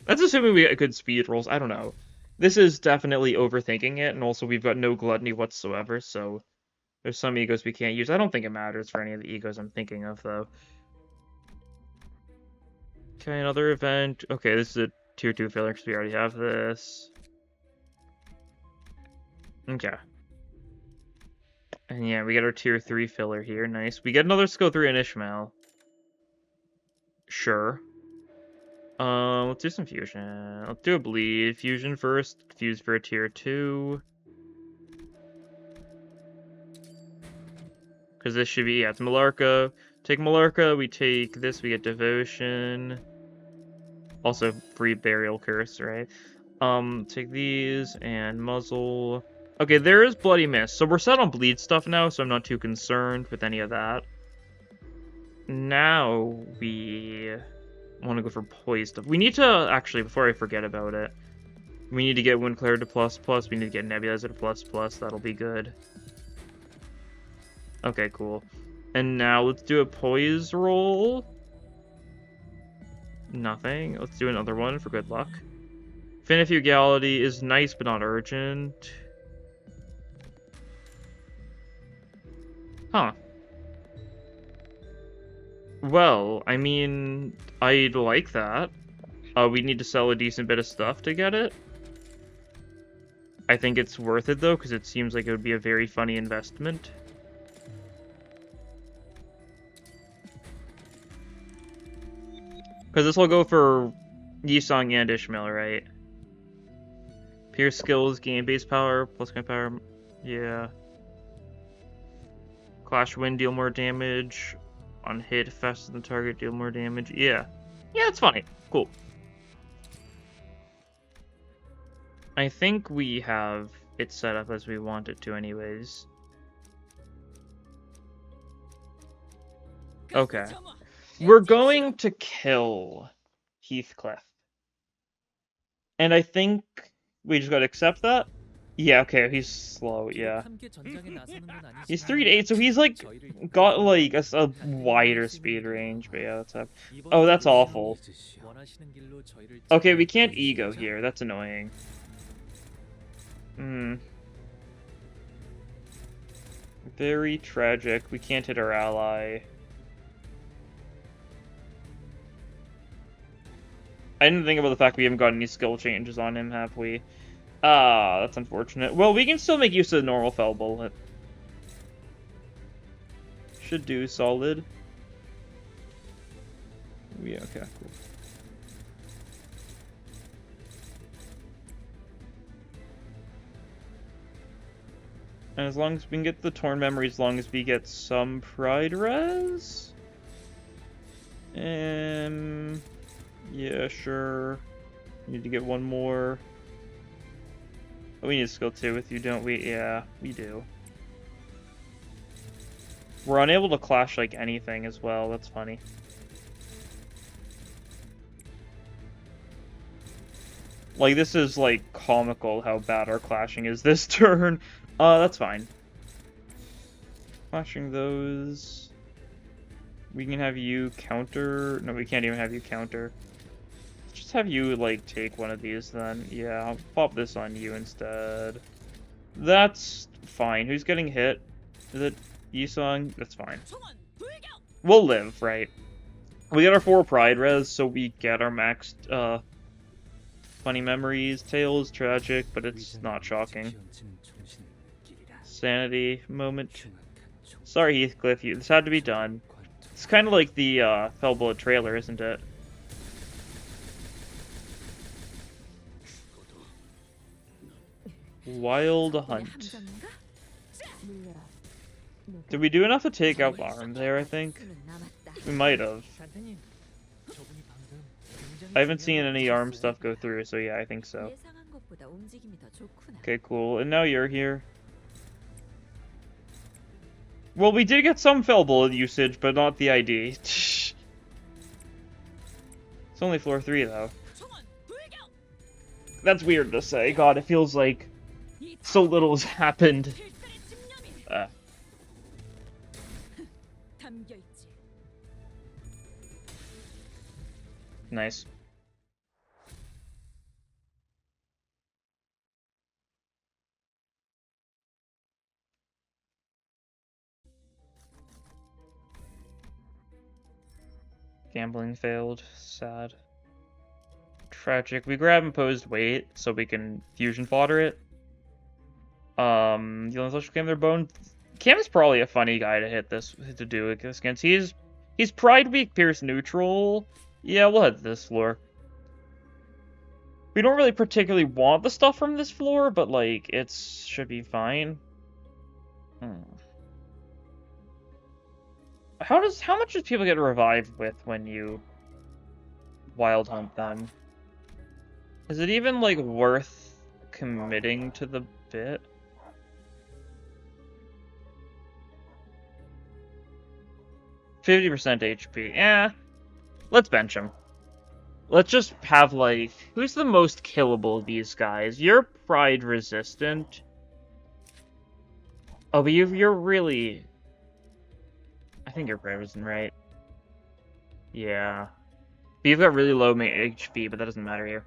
That's assuming we get good speed rolls. I don't know. This is definitely overthinking it, and also we've got no gluttony whatsoever, so... There's some egos we can't use. I don't think it matters for any of the egos I'm thinking of, though. Okay, another event. Okay, this is a tier 2 filler because we already have this. Okay. And yeah, we get our tier 3 filler here. Nice. We get another skill 3 in Ishmael. Sure. Let's do some fusion. Let's do a bleed. Fusion first. Fuse for a tier 2. Because this should be, yeah, it's Malarca. Take Malarca, we take this, we get Devotion. Also, free Burial Curse, right? Take these and Muzzle. Okay, there is Bloody Mist. So we're set on bleed stuff now, so I'm not too concerned with any of that. Now we want to go for Poise stuff. We need to, actually, before I forget about it, we need to get Windclare to ++. We need to get Nebulizer to ++. That'll be good. Okay, cool. And now let's do a Poise roll. Nothing. Let's do another one for good luck. Finifugality is nice, but not urgent. Huh. Well, I mean, I'd like that. We need to sell a decent bit of stuff to get it. I think it's worth it, though, because it seems like it would be a very funny investment. Because this will go for Yisong and Ishmael, right? Pierce skills, gain base power, plus kind power. Yeah. Clash wind, deal more damage. On hit, faster than target, deal more damage. Yeah. Yeah, it's funny. Cool. I think we have it set up as we want it to anyways. Okay. We're going to kill Heathcliff. And I think we just gotta accept that? Yeah, okay, he's slow, yeah. He's 3 to 8, so he's like got like a wider speed range, but yeah, that's up. Oh, that's awful. Okay, we can't ego here, that's annoying. Very tragic. We can't hit our ally. I didn't think about the fact we haven't got any skill changes on him, have we? Ah, that's unfortunate. Well, we can still make use of the normal Fell Bullet. Should do solid. Yeah, okay, cool. And as long as we can get the Torn Memory, as long as we get some Pride Res? Yeah, sure. Need to get one more. Oh, we need skill 2 with you, don't we? Yeah, we do. We're unable to clash like anything as well, that's funny. Like, this is like comical how bad our clashing is this turn. That's fine. Clashing those. We can have you counter. No, we can't even have you counter. Let's just have you, like, take one of these then. Yeah, I'll pop this on you instead. That's fine. Who's getting hit? Is it Yisong? That's fine. We'll live, right? We get our 4 Pride Res, so we get our maxed, funny memories. Tails, tragic, but it's not shocking. Sanity moment. Sorry, Heathcliff, this had to be done. It's kind of like the Fell Bullet trailer, isn't it? Wild Hunt. Did we do enough to take out Arm there, I think? We might have. I haven't seen any Arm stuff go through, so yeah, I think so. Okay, cool. And now you're here. Well, we did get some Fell Bullet usage, but not the ID. It's only floor 3, though. That's weird to say. God, it feels like so little has happened. Nice. Gambling failed. Sad. Tragic. We grab imposed weight so we can fusion fodder it. The only social game their bone. Cam is probably a funny guy to do this against. He's Pride Week Pierce neutral. Yeah, we'll head to this floor. We don't really particularly want the stuff from this floor, but like it should be fine. How much does people get revived with when you wild hunt them? Is it even like worth committing to the bit? %50 HP. Yeah. Let's bench him. Let's just have, like... Who's the most killable of these guys? You're pride resistant. Oh, but you're really... I think you're pride resistant, right? Yeah. But you've got really low HP, but that doesn't matter here.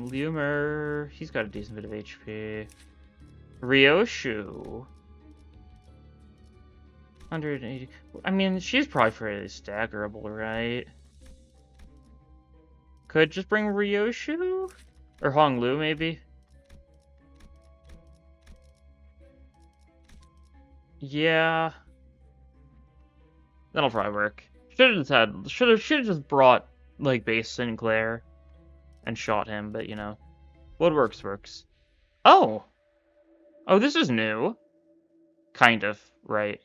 Lumer, he's got a decent bit of HP. Ryoshu. 180. I mean, she's probably fairly staggerable, right? Could just bring Ryoshu? Or Honglu, maybe? Yeah. That'll probably work. Should have just brought, like, base Sinclair and shot him, but, you know. What works, works. Oh! Oh, this is new. Kind of, right?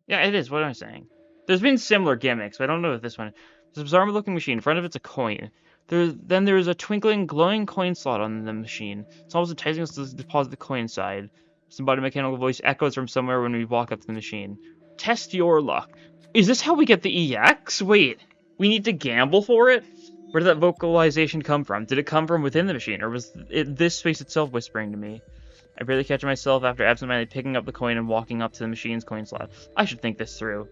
Yeah, it is. What am I saying? There's been similar gimmicks, but I don't know if this one... There's a bizarre-looking machine. In front of it's a coin. Then there's a twinkling, glowing coin slot on the machine. It's almost enticing us to deposit the coin inside. Some biomechanical voice echoes from somewhere when we walk up to the machine. Test your luck. Is this how we get the EX? Wait, we need to gamble for it? Where did that vocalization come from? Did it come from within the machine, or was it this space itself whispering to me? I barely catch myself after absentmindedly picking up the coin and walking up to the machine's coin slot. I should think this through.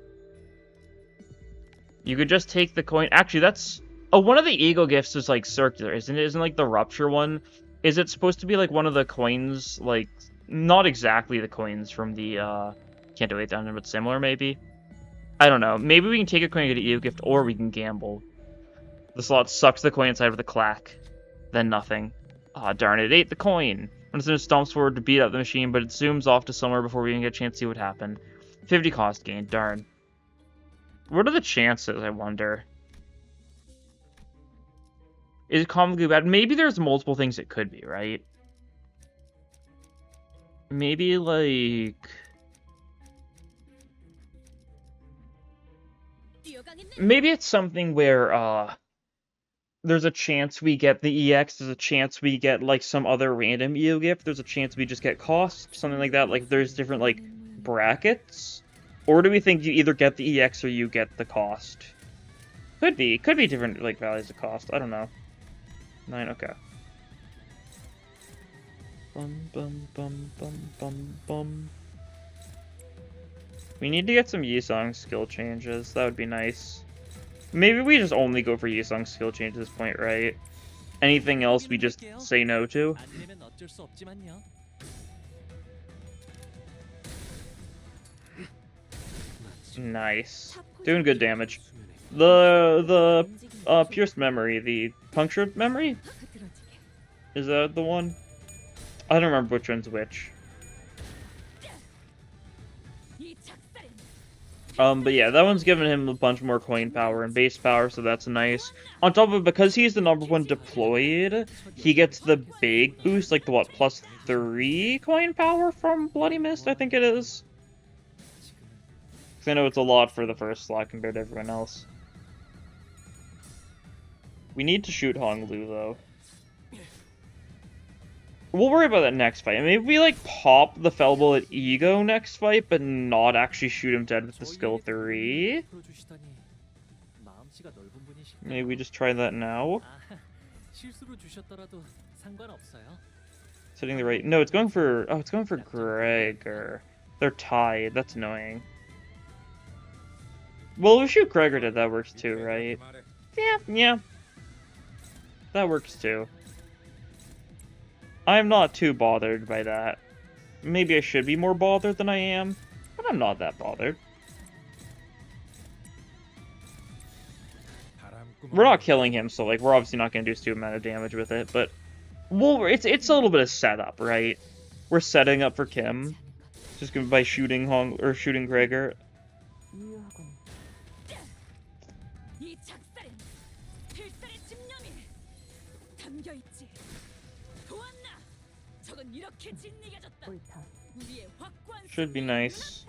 You could just take the coin. Actually, that's... Oh, one of the ego gifts is, like, circular, isn't it? Isn't, like, the rupture one? Is it supposed to be, like, one of the coins, like... Not exactly the coins from the, Can't Do It Down there, but similar, maybe? I don't know. Maybe we can take a coin and get an ego gift, or we can gamble. The slot sucks the coin inside with a clack. Then nothing. Ah, darn it. It ate the coin. When it stomps forward to beat up the machine, but it zooms off to somewhere before we even get a chance to see what happened. 50 cost gain. Darn. What are the chances, I wonder? Is it comically bad? Maybe there's multiple things it could be, right? Maybe, like... Maybe it's something where, there's a chance we get the EX, there's a chance we get, like, some other random EO gift, there's a chance we just get cost, something like that. Like, there's different, like, brackets. Or do we think you either get the EX or you get the cost? Could be different, like, values of cost. I don't know. 9, okay. Bum, bum, bum, bum, bum, bum. We need to get some Yisong skill changes. That would be nice. Maybe we just only go for Yisong skill change at this point, right? Anything else we just say no to? Nice. Doing good damage. The pierced memory, the punctured memory? Is that the one? I don't remember which one's which. But yeah, that one's giving him a bunch more coin power and base power, so that's nice. On top of it, because he's the #1 deployed, he gets the big boost, like the what, +3 coin power from Bloody Mist, I think it is. Because I know it's a lot for the first slot compared to everyone else. We need to shoot Honglu, though. We'll worry about that next fight. Maybe we, like, pop the Fell Bullet Ego next fight, but not actually shoot him dead with the skill 3. Maybe we just try that now. Setting the right... No, it's going for... Oh, it's going for Gregor. They're tied. That's annoying. Well, we shoot Gregor dead. That works too, right? Yeah. That works too. I'm not too bothered by that. Maybe I should be more bothered than I am, but I'm not that bothered. We're not killing him, so like we're obviously not gonna do stupid amount of damage with it, but it's a little bit of setup, right? We're setting up for Kim, just by shooting shooting Gregor. Should be nice.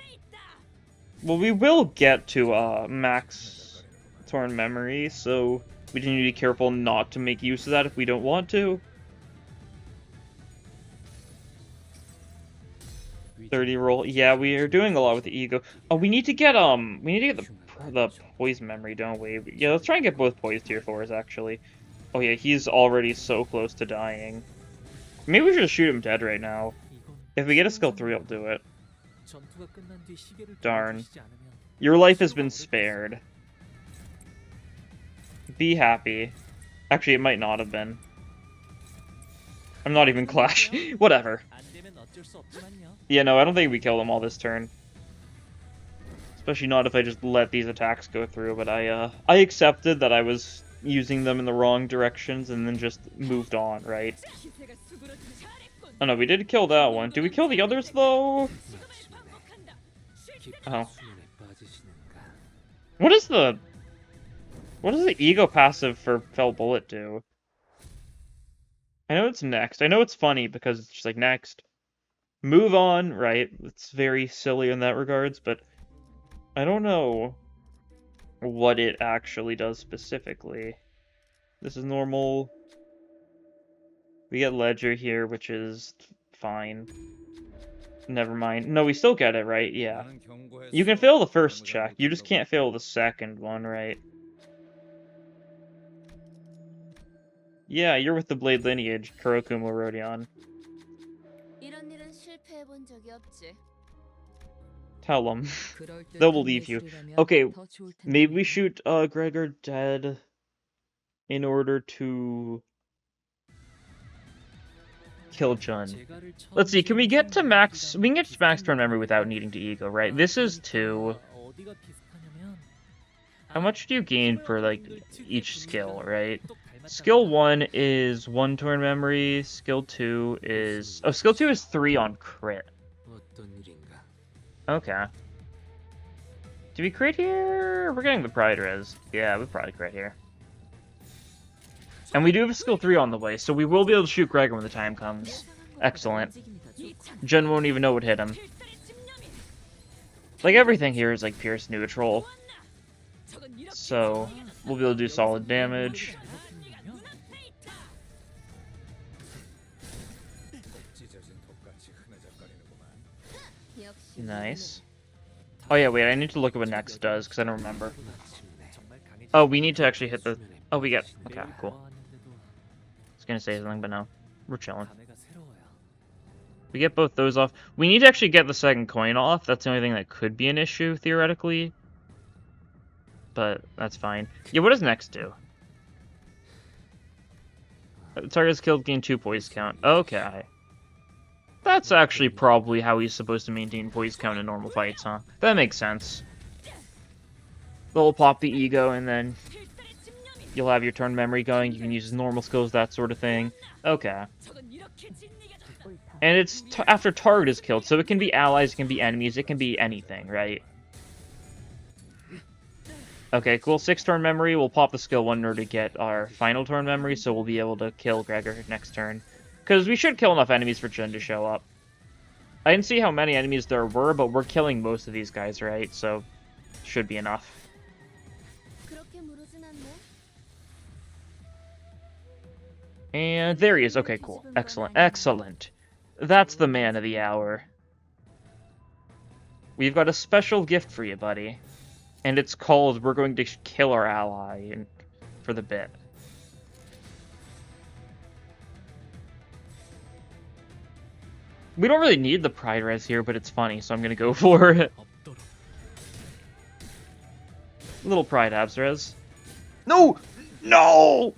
Well, we will get to max torn memory, so we just need to be careful not to make use of that if we don't want to. 30 roll. Yeah, we are doing a lot with the ego. Oh, we need to get the poison memory, don't we? Yeah, let's try and get both poise tier 4s actually. Oh yeah, he's already so close to dying. Maybe we should just shoot him dead right now. If we get a skill 3, I'll do it. Darn. Your life has been spared. Be happy. Actually, it might not have been. I'm not even Clash. Whatever. Yeah, no, I don't think we kill them all this turn. Especially not if I just let these attacks go through, but I accepted that I was using them in the wrong directions and then just moved on, right? Oh no, we did kill that one. Did we kill the others, though? Oh. What does the ego passive for Fell Bullet do? I know it's next. I know it's funny because it's just like next. Move on, right? It's very silly in that regards, but I don't know what it actually does specifically. This is normal. We get Ledger here, which is fine. Never mind. No, we still get it, right? Yeah. You can fail the first check. You just can't fail the second one, right? Yeah, you're with the Blade Lineage, Kurokumo Rodion. Tell them. They'll believe you. Okay, maybe we shoot Gregor dead in order to kill Jun. Let's see, can we get to max? We can get to max turn memory without needing to ego, right? This is 2. How much do you gain for like each skill, right? Skill 1 is 1 turn memory. Skill 2 is skill 2 is 3 on crit. Okay. Do we crit here? We're getting the pride res. Yeah, we probably crit here. And we do have a skill 3 on the way, so we will be able to shoot Gregor when the time comes. Excellent. Jun won't even know what hit him. Like, everything here is, like, pierce neutral. So, we'll be able to do solid damage. Nice. Oh yeah, wait, I need to look at what next does, because I don't remember. Oh, we need to actually hit the... Oh, we get... Okay, cool. I was gonna say something, but no. We're chilling. We get both those off. We need to actually get the second coin off. That's the only thing that could be an issue, theoretically. But that's fine. Yeah, what does next do? Target's killed, gain 2 poise count. Okay. That's actually probably how he's supposed to maintain poise count in normal fights, huh? That makes sense. They'll pop the ego, and then you'll have your turn memory going. You can use normal skills, that sort of thing. Okay. And it's after target is killed, so it can be allies, it can be enemies, it can be anything, right? Okay, cool. 6 turn memory. We'll pop the skill 1 in order to get our final turn memory, so we'll be able to kill Gregor next turn. Because we should kill enough enemies for Jun to show up. I didn't see how many enemies there were, but we're killing most of these guys, right? So, should be enough. And there he is. Okay, cool. Excellent. Excellent. That's the man of the hour. We've got a special gift for you, buddy. And it's called We're Going to Kill Our Ally for the bit. We don't really need the pride res here, but it's funny, so I'm gonna go for it. Little pride abs res. No! No!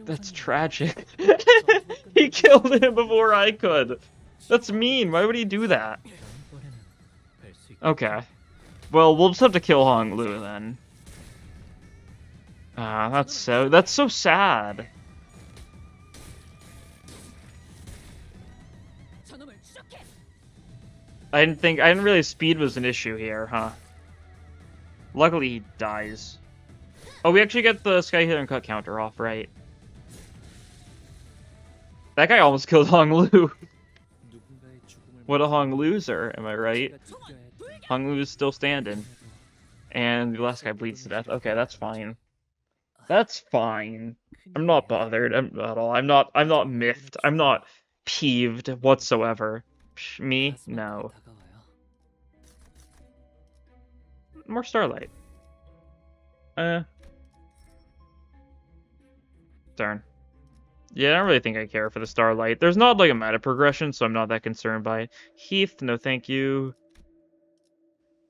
That's tragic. He killed him before I could. That's mean. Why would he do that? Okay. Well, we'll just have to kill Hong Lu then. Ah, that's so sad. I didn't really speed was an issue here, huh? Luckily he dies. Oh, we actually get the Sky Hit and Cut counter off, right? That guy almost killed Hong Lu. What a Hong loser, am I right? Hong Lu is still standing. And the last guy bleeds to death. Okay, that's fine. That's fine. I'm not bothered at all. I'm not miffed. I'm not peeved whatsoever. Psh, me? No. More Starlight. Darn. Yeah, I don't really think I care for the Starlight. There's not like a meta progression, so I'm not that concerned by it. Heath, no thank you.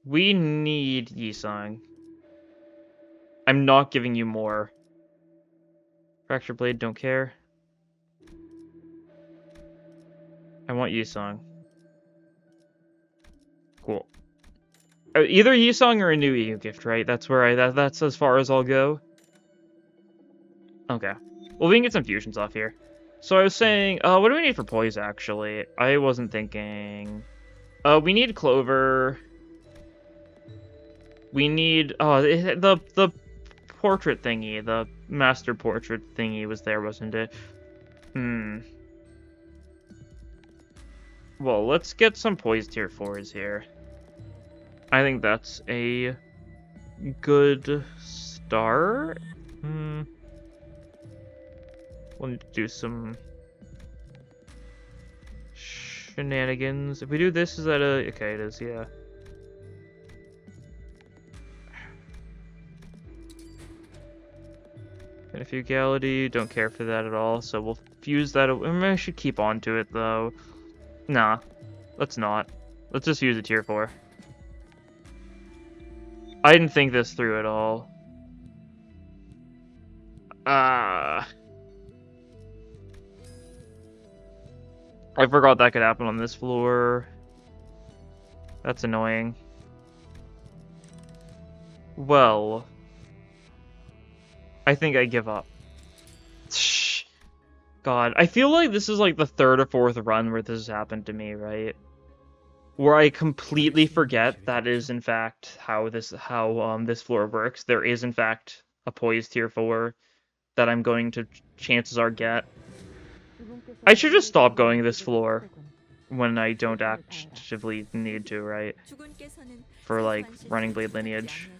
We need Yisung. I'm not giving you more. Fracture Blade, don't care. I want Yisung. Cool. Either Yisung or a new EU gift, right? That's where that's as far as I'll go. Okay. Well, we can get some fusions off here. So I was saying, what do we need for poise, actually? I wasn't thinking... we need Clover. We need... the portrait thingy, the master portrait thingy was there, wasn't it? Well, let's get some poise tier 4s here. I think that's a good start. We'll need to do some shenanigans. If we do this, is that a... Okay, it is, yeah. And a Fugality, don't care for that at all, so we'll fuse that. I should keep on to it, though. Nah, let's not. Let's just use a tier 4. I didn't think this through at all. I forgot that could happen on this floor. That's annoying. Well, I think I give up. God, I feel like this is like the 3rd or 4th run where this has happened to me, right? Where I completely forget that is in fact how this floor works. There is in fact a poise tier 4 that I'm going to, chances are, get. I should just stop going this floor when I don't actively need to, right? For like running blade lineage.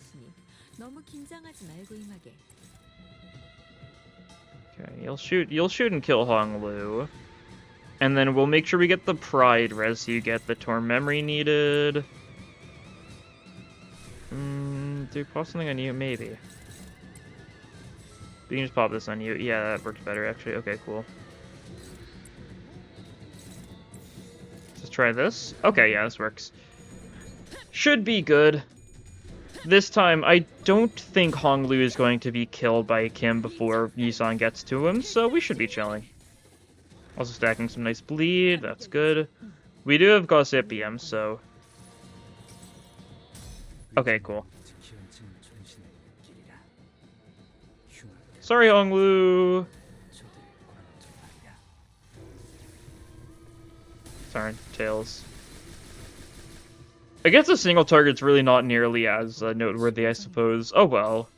Okay, you'll shoot and kill Hong Lu. And then we'll make sure we get the Pride res so you get the Torn Memory needed. Do pop something on you? Maybe. We can just pop this on you. Yeah, that works better actually. Okay, cool. Let's try this. Okay, yeah, this works. Should be good. This time, I don't think Hong Lu is going to be killed by Kim before Yisung gets to him, so we should be chilling. Also stacking some nice bleed, that's good. We do have Gossipium, so... Okay, cool. Sorry, Hong Lu! Darn, Tails. Against a single target, it's really not nearly as noteworthy, I suppose. Oh well.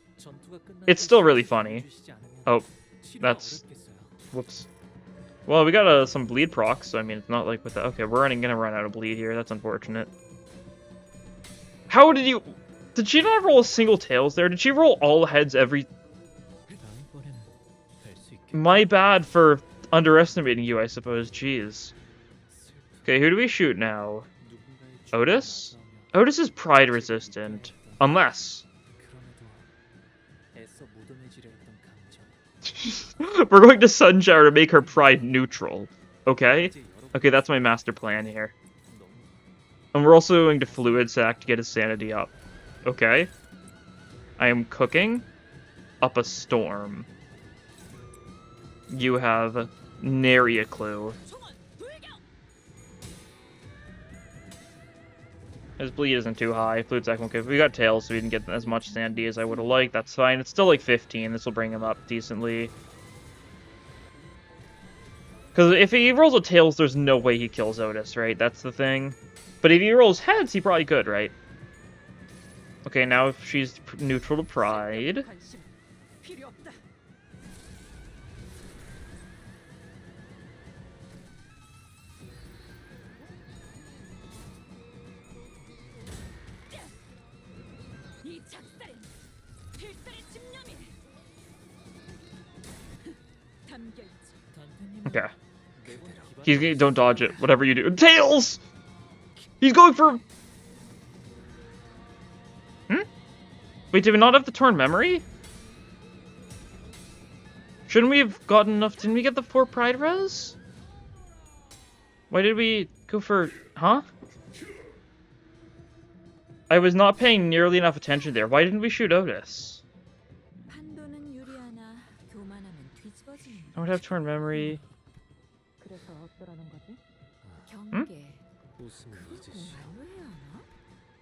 It's still really funny. Oh, that's... Whoops. Well, we got some bleed procs, so I mean, it's not like with that. Okay, we're gonna run out of bleed here. That's unfortunate. How did you... Did she not roll a single tails there? Did she roll all heads every... My bad for underestimating you, I suppose. Jeez. Okay, who do we shoot now? Otis? Otis is pride resistant. Unless... We're going to Sun Shower to make her pride neutral. Okay? Okay, that's my master plan here. And we're also going to Fluid Sack to get his sanity up. Okay? I am cooking up a storm. You have nary a clue. His bleed isn't too high. Fluid sac won't give. We got tails, so we didn't get as much sanity as I would have liked. That's fine. It's still like 15. This will bring him up decently. Because if he rolls with tails, there's no way he kills Otis, right? That's the thing. But if he rolls heads, he probably could, right? Okay, now she's neutral to pride. Okay. Don't dodge it. Whatever you do. Tails! He's going for... Wait, did we not have the torn memory? Shouldn't we have gotten enough? Didn't we get the 4 pride res? Why did we go for... Huh? I was not paying nearly enough attention there. Why didn't we shoot Otis? I would have torn memory.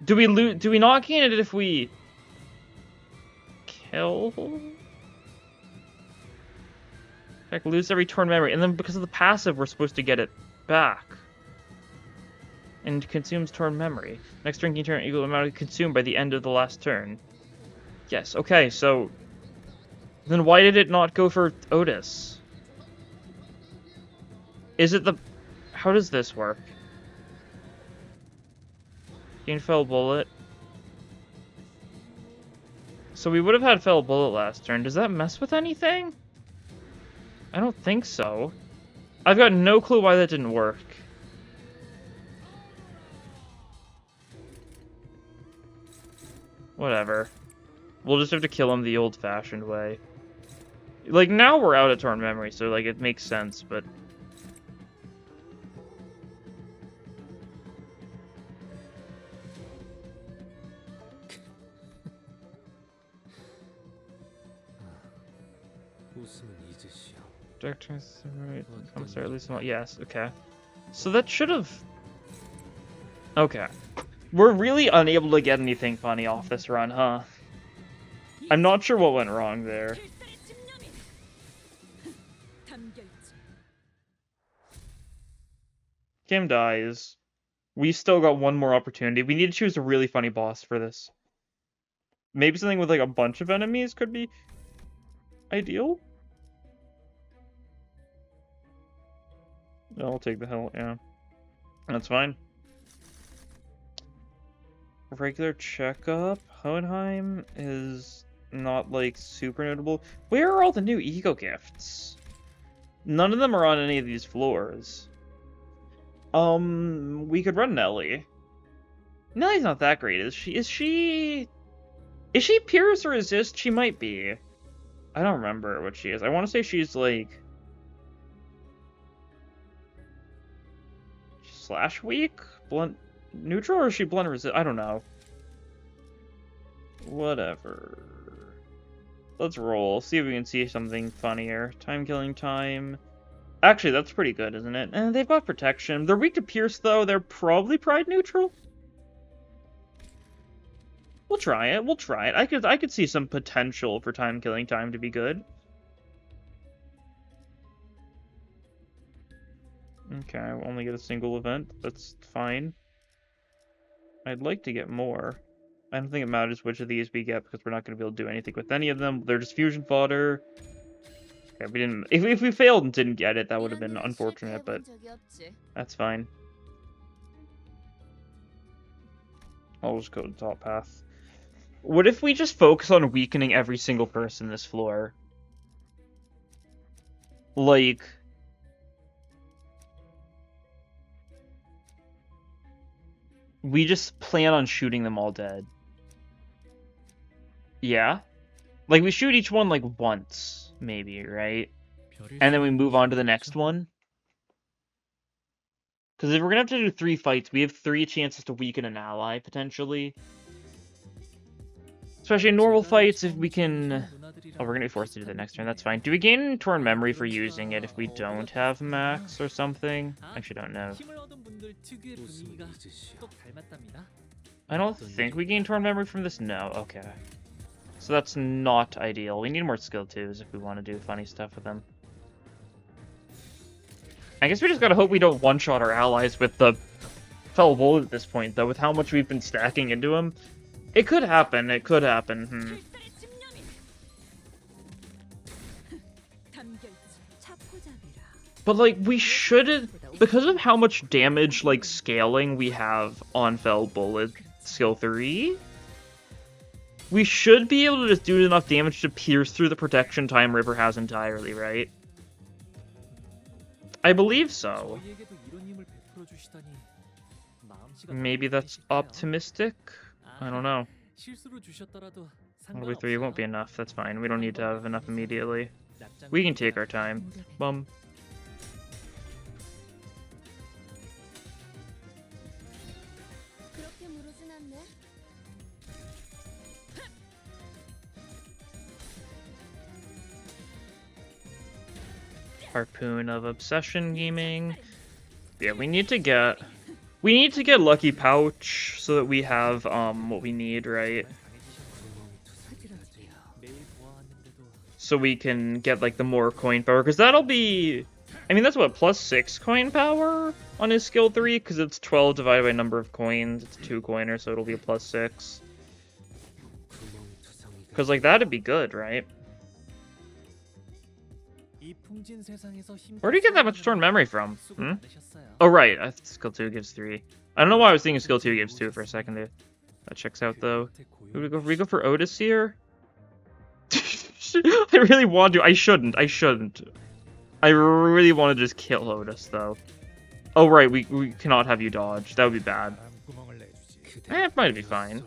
Do we not gain it if we kill? Heck, lose every turn memory, and then because of the passive, we're supposed to get it back. And consumes turn memory. Next drinking turn equal amount consumed by the end of the last turn. Yes. Okay. So then why did it not go for Otis? Is it the? How does this work? Gain fell bullet. So we would have had fell bullet last turn. Does that mess with anything? I don't think so. I've got no clue why that didn't work. Whatever. We'll just have to kill him the old-fashioned way. Like, now we're out of torn memory, so, like, it makes sense, but... Commissar, at least yes, okay. So that should have... Okay. We're really unable to get anything funny off this run, huh? I'm not sure what went wrong there. Kim dies. We still got one more opportunity. We need to choose a really funny boss for this. Maybe something with like a bunch of enemies could be ideal? I'll take the hell, yeah. That's fine. Regular checkup. Hohenheim is not, like, super notable. Where are all the new ego gifts? None of them are on any of these floors. We could run Nelly. Nelly's not that great, is she? Is she Pierce or Resist? She might be. I don't remember what she is. I want to say she's, like... Slash weak? Blunt neutral, or is she blunt resist? I don't know. Whatever. Let's roll. See if we can see something funnier. Time killing time. Actually, that's pretty good, isn't it? And they've got protection. They're weak to Pierce, though. They're probably pride neutral. We'll try it. We'll try it. I could see some potential for time killing time to be good. Okay, I only get a single event. That's fine. I'd like to get more. I don't think it matters which of these we get because we're not going to be able to do anything with any of them. They're just fusion fodder. Okay, we didn't. If we failed and didn't get it, that would have been unfortunate, but that's fine. I'll just go to the top path. What if we just focus on weakening every single person in this floor? Like... We just plan on shooting them all dead. Yeah? Like, we shoot each one, like, once, maybe, right? And then we move on to the next one. Because if we're gonna have to do 3 fights, we have 3 chances to weaken an ally, potentially. Especially in normal fights, if we can Oh, we're gonna be forced to do that next turn. That's fine. Do we gain Torn Memory for using it if we don't have Max or something? I actually don't know. I don't think we gain Torn Memory from this. No. Okay. So that's not ideal. We need more skill 2s if we want to do funny stuff with them. I guess we just gotta hope we don't one-shot our allies with the Fell Bullet at this point, though, with how much we've been stacking into him. It could happen. It could happen. But, like, we should... Because of how much damage, like, scaling we have on Fell Bullet skill 3... We should be able to just do enough damage to pierce through the protection Time Ripper has entirely, right? I believe so. Maybe that's optimistic? I don't know. 1v3 won't be enough, that's fine. We don't need to have enough immediately. We can take our time. Bum. Harpoon of Obsession Gaming. Yeah, we need to get Lucky Pouch so that we have what we need, right? So we can get like the more coin power, because that'll be, I mean, that's what, +6 coin power on his skill 3, because it's 12 divided by number of coins. It's 2 coiner, so it'll be a +6. Because like that'd be good, right? Where do you get that much Torn Memory from? Hmm? Oh, right. Skill 2 gives 3. I don't know why I was thinking skill 2 gives 2 for a second there. That checks out, though. We go for Otis here? I really want to. I shouldn't. I really want to just kill Otis, though. Oh, right. We cannot have you dodge. That would be bad. It might be fine.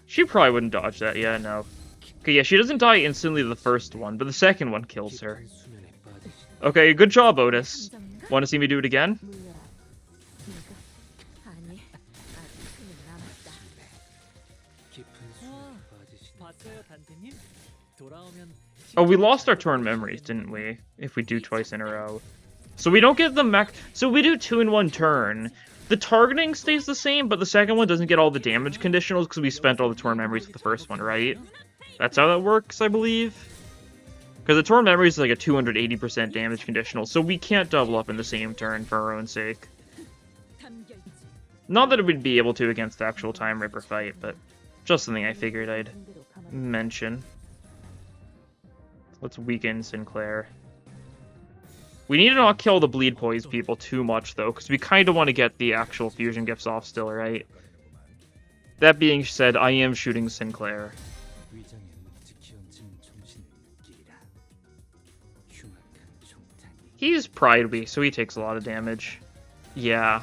She probably wouldn't dodge that. Yeah, no. Okay, yeah, she doesn't die instantly the first one, but the second one kills her. Okay, good job, Otis. Want to see me do it again? Oh, we lost our Torn Memories, didn't we? If we do twice in a row. So we don't get the max. So we do 2 in 1 turn. The targeting stays the same, but the second one doesn't get all the damage conditionals because we spent all the Torn Memories with the first one, right? That's how that works, I believe. Because the Torn Memory is like a 280% damage conditional, so we can't double up in the same turn for our own sake. Not that it would be able to against the actual Time Ripper fight, but just something I figured I'd mention. Let's weaken Sinclair. We need to not kill the Bleed Poise people too much, though, because we kind of want to get the actual fusion gifts off still, right? That being said, I am shooting Sinclair. He's Pride Weak, so he takes a lot of damage. Yeah.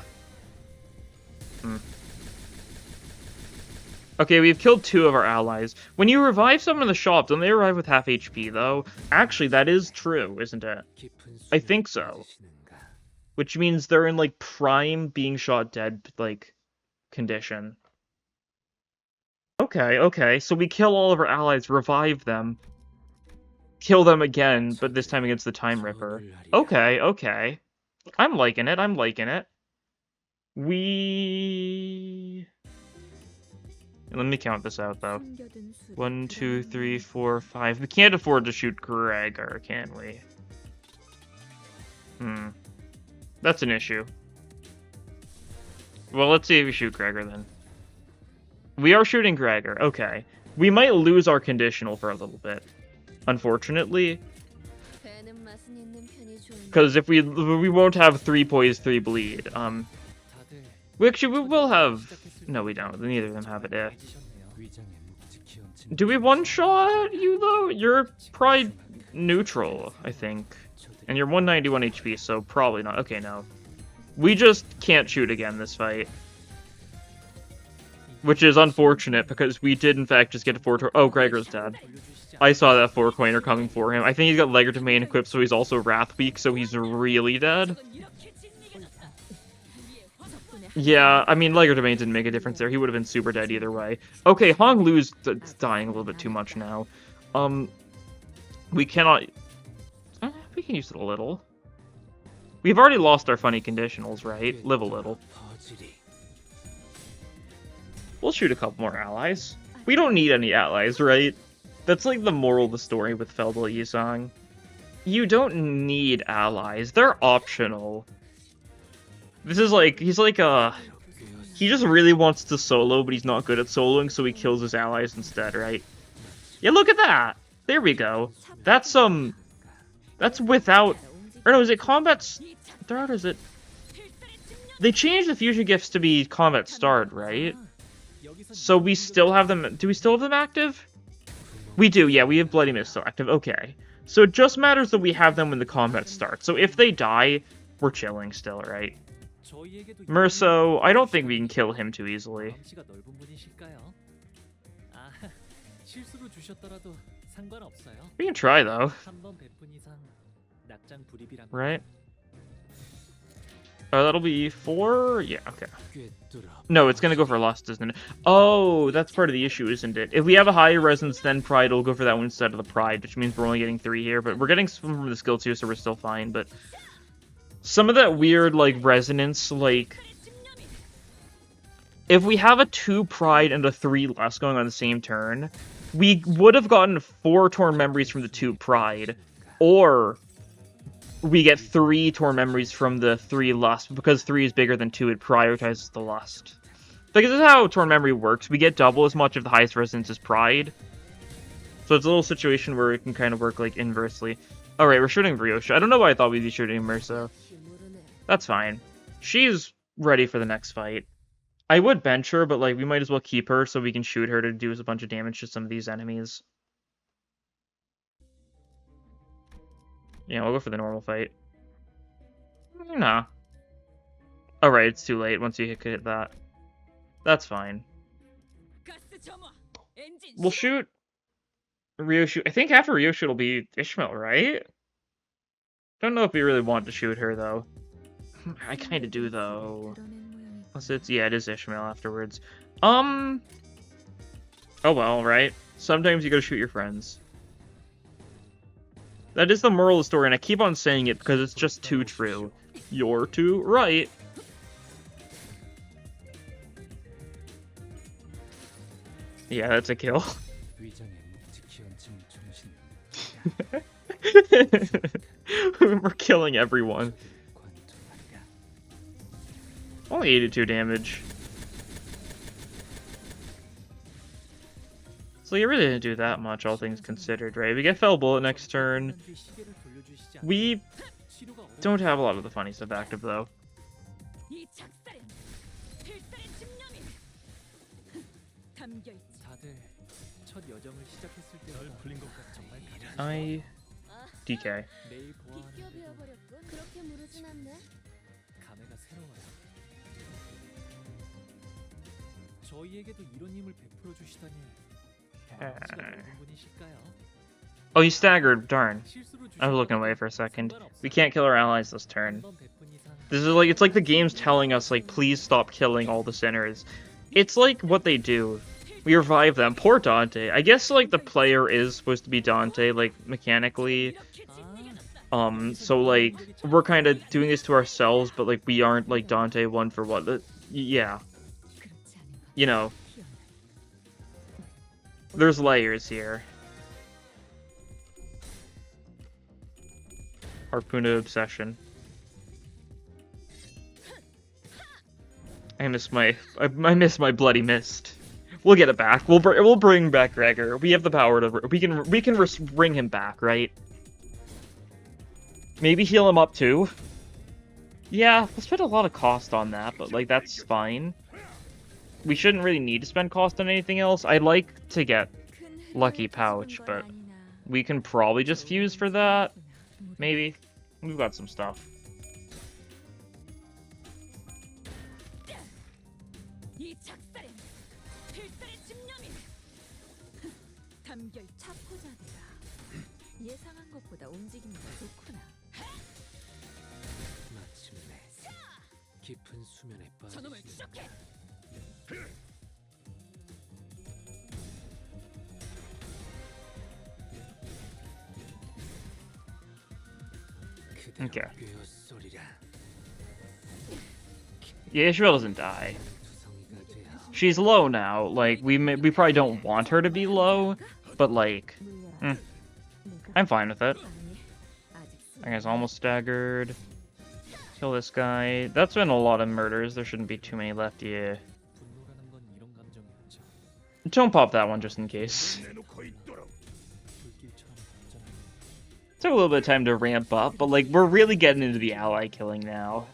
Okay, we've killed 2 of our allies. When you revive someone in the shop, don't they arrive with half HP, though? Actually, that is true, isn't it? I think so. Which means they're in, like, prime being shot dead, like, condition. Okay, so we kill all of our allies, revive them. Kill them again, but this time against the Time Ripper. Okay. I'm liking it. Let me count this out, though. 1, 2, 3, 4, 5. We can't afford to shoot Gregor, can we? That's an issue. Well, let's see if we shoot Gregor, then. We are shooting Gregor, okay. We might lose our conditional for a little bit. Unfortunately, because if we won't have 3 poise, 3 bleed. We will have. No, we don't. Neither of them have it. Yeah. Do we one-shot you though? You're Pride neutral, I think, and you're 191 HP, so probably not. Okay, no. We just can't shoot again this fight. Which is unfortunate, because we did, in fact, just get a 4... Oh, Gregor's dead. I saw that 4-coiner coming for him. I think he's got Legerdemain equipped, so he's also Wrath weak, so he's really dead. Yeah, I mean, Legerdemain didn't make a difference there. He would have been super dead either way. Okay, Hong Lu's dying a little bit too much now. We cannot... we can use it a little. We've already lost our funny conditionals, right? Live a little. We'll shoot a couple more allies. We don't need any allies, right? That's like the moral of the story with Feldal Yisong. You don't need allies. They're optional. This is like... He's like a... He just really wants to solo, but he's not good at soloing, so he kills his allies instead, right? Yeah, look at that! There we go. That's without... Or no, is it combat start, or is it... They changed the fusion gifts to be combat start, right? So we still have them... Do we still have them active? We do, yeah, we have Bloody Mist still active, okay. So it just matters that we have them when the combat starts. So if they die, we're chilling still, right? Merso, I don't think we can kill him too easily. We can try, though. Right? Oh, that'll be 4? Yeah, okay. No, it's gonna go for Lust, isn't it? Oh, that's part of the issue, isn't it? If we have a higher resonance than Pride, we'll go for that one instead of the Pride, which means we're only getting 3 here, but we're getting some from the skill too, so we're still fine, but... Some of that weird, like, resonance, like... If we have a 2 Pride and a 3 Lust going on the same turn, we would have gotten 4 Torn Memories from the 2 Pride, or we get 3 Torn Memories from the 3 Lust, because 3 is bigger than 2, it prioritizes the Lust. Because this is how Torn Memory works, we get double as much if the highest resonance is Pride. So it's a little situation where it can kind of work, like, inversely. Alright, we're shooting Ryosha. I don't know why I thought we'd be shooting Merso. That's fine. She's ready for the next fight. I would bench her, but, like, we might as well keep her so we can shoot her to do a bunch of damage to some of these enemies. Yeah, we'll go for the normal fight. Nah. Alright, it's too late once you hit that. That's fine. We'll shoot Ryoshu. I think after Ryoshu it'll be Ishmael, right? Don't know if we really want to shoot her, though. I kind of do, though. Unless it's... Yeah, it is Ishmael afterwards. Oh well, right? Sometimes you gotta shoot your friends. That is the moral of the story, and I keep on saying it because it's just too true. You're too right. Yeah, that's a kill. We're killing everyone. Only 82 damage. So you really didn't do that much, all things considered, right? We get Fell Bullet next turn. We don't have a lot of the funny stuff active, though. DK. Oh, you staggered. Darn. I was looking away for a second. We can't kill our allies this turn. This is like, it's like the game's telling us, like, please stop killing all the sinners. It's like what they do. We revive them. Poor Dante. I guess, like, the player is supposed to be Dante, like, mechanically. So, like, we're kind of doing this to ourselves, but, like, we aren't, like, Dante one for one. Yeah. You know. There's layers here. Harpoona Obsession. I miss my Bloody Mist. We'll get it back. We'll bring back Gregor. We have the power to. We can bring him back, right? Maybe heal him up too. Yeah, we'll spend a lot of cost on that, but like that's fine. We shouldn't really need to spend cost on anything else. I'd like to get Lucky Pouch, but we can probably just fuse for that. Maybe. We've got some stuff. Okay. Yeah, Ishmael doesn't die. She's low now. Like, we probably don't want her to be low, but, like, I'm fine with it. I guess almost staggered. Kill this guy. That's been a lot of murders. There shouldn't be too many left, yeah. Don't pop that one just in case. Took a little bit of time to ramp up, but, like, we're really getting into the ally killing now.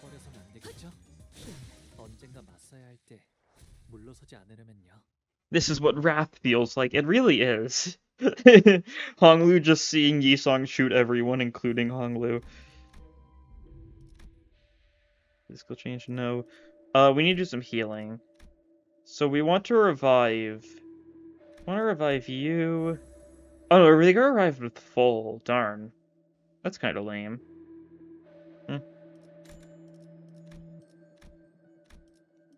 This is what wrath feels like. It really is. Honglu just seeing Yisong shoot everyone, including Honglu. Physical change, no. We need to do some healing. So we want to revive. I want to revive you. Oh no, they got revived with full. Darn. That's kind of lame.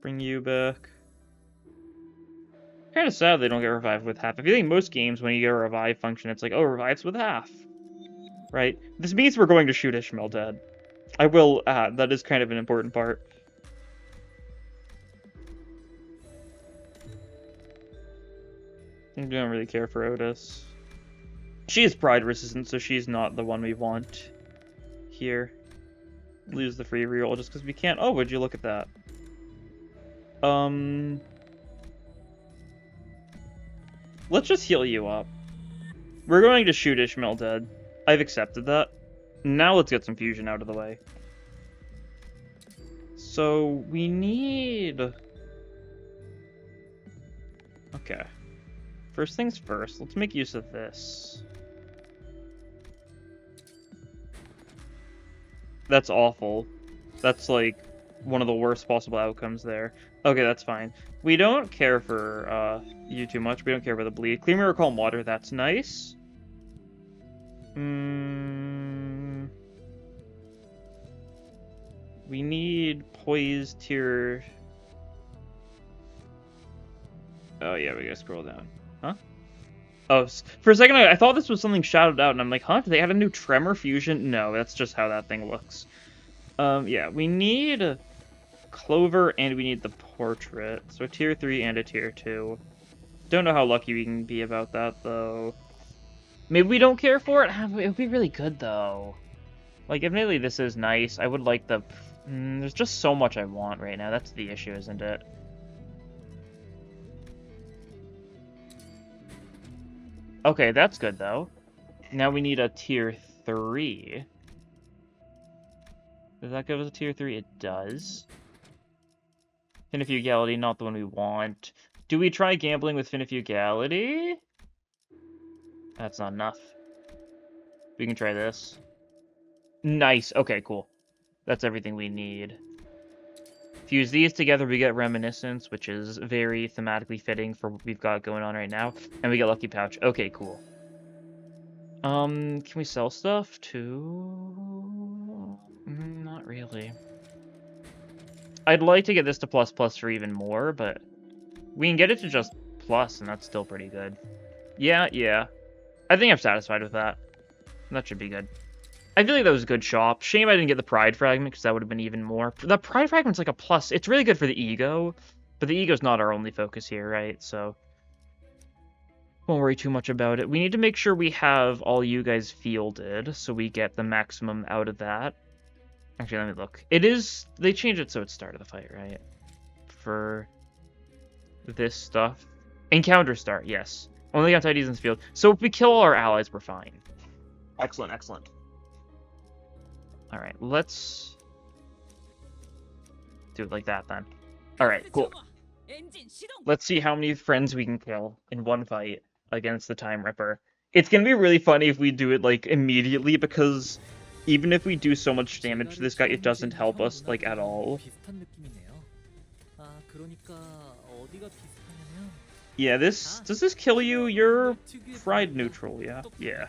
Bring you back. Kind of sad they don't get revived with half. I feel like most games, when you get a revive function, it's like, oh, revives with half. Right? This means we're going to shoot Ishmael dead. I will add, that is kind of an important part. I don't really care for Otis. She is pride resistant, so she's not the one we want here. Lose the free reroll just because we can't. Oh, would you look at that? Let's just heal you up. We're going to shoot Ishmael dead. I've accepted that. Now let's get some fusion out of the way. So, we need... Okay. First things first, let's make use of this. That's awful. That's, like, one of the worst possible outcomes there. Okay, that's fine. We don't care for you too much. We don't care about the bleed. Clear Mirror Calm Water, that's nice. We need Poise Tier... Oh yeah, we gotta scroll down. Huh? Oh, for a second I thought this was something shouted out, and I'm like, huh? Did they add a new Tremor Fusion? No, that's just how that thing looks. Yeah, we need Clover, and we need the Portrait. So a Tier 3 and a Tier 2. Don't know how lucky we can be about that, though. Maybe we don't care for it? It would be really good, though. Like, admittedly, this is nice. I would like the... there's just so much I want right now. That's the issue, isn't it? Okay, that's good, though. Now we need a Tier 3. Does that give us a Tier 3? It does. Finifugality, not the one we want. Do we try gambling with Finifugality? That's not enough. We can try this. Nice. Okay, cool. That's everything we need. Fuse these together, we get Reminiscence, which is very thematically fitting for what we've got going on right now. And we get Lucky Pouch. Okay, cool. Can we sell stuff too? Not really. I'd like to get this to plus for even more, but we can get it to just plus, and that's still pretty good. Yeah. I think I'm satisfied with that. That should be good. I feel like that was a good shop. Shame I didn't get the Pride Fragment, because that would have been even more. The Pride Fragment's like a plus. It's really good for the ego, but the ego's not our only focus here, right? So, won't worry too much about it. We need to make sure we have all you guys fielded, so we get the maximum out of that. Actually, let me look. It is... They changed it so it's start of the fight, right? For this stuff. Encounter start, yes. Only anti-IDs in the field. So if we kill all our allies, we're fine. Excellent. Alright, let's do it like that, then. Alright, cool. Let's see how many friends we can kill in one fight against the Time Ripper. It's gonna be really funny if we do it, like, immediately, because even if we do so much damage to this guy, it doesn't help us, like, at all. Yeah, does this kill you? You're fried neutral, yeah? Yeah.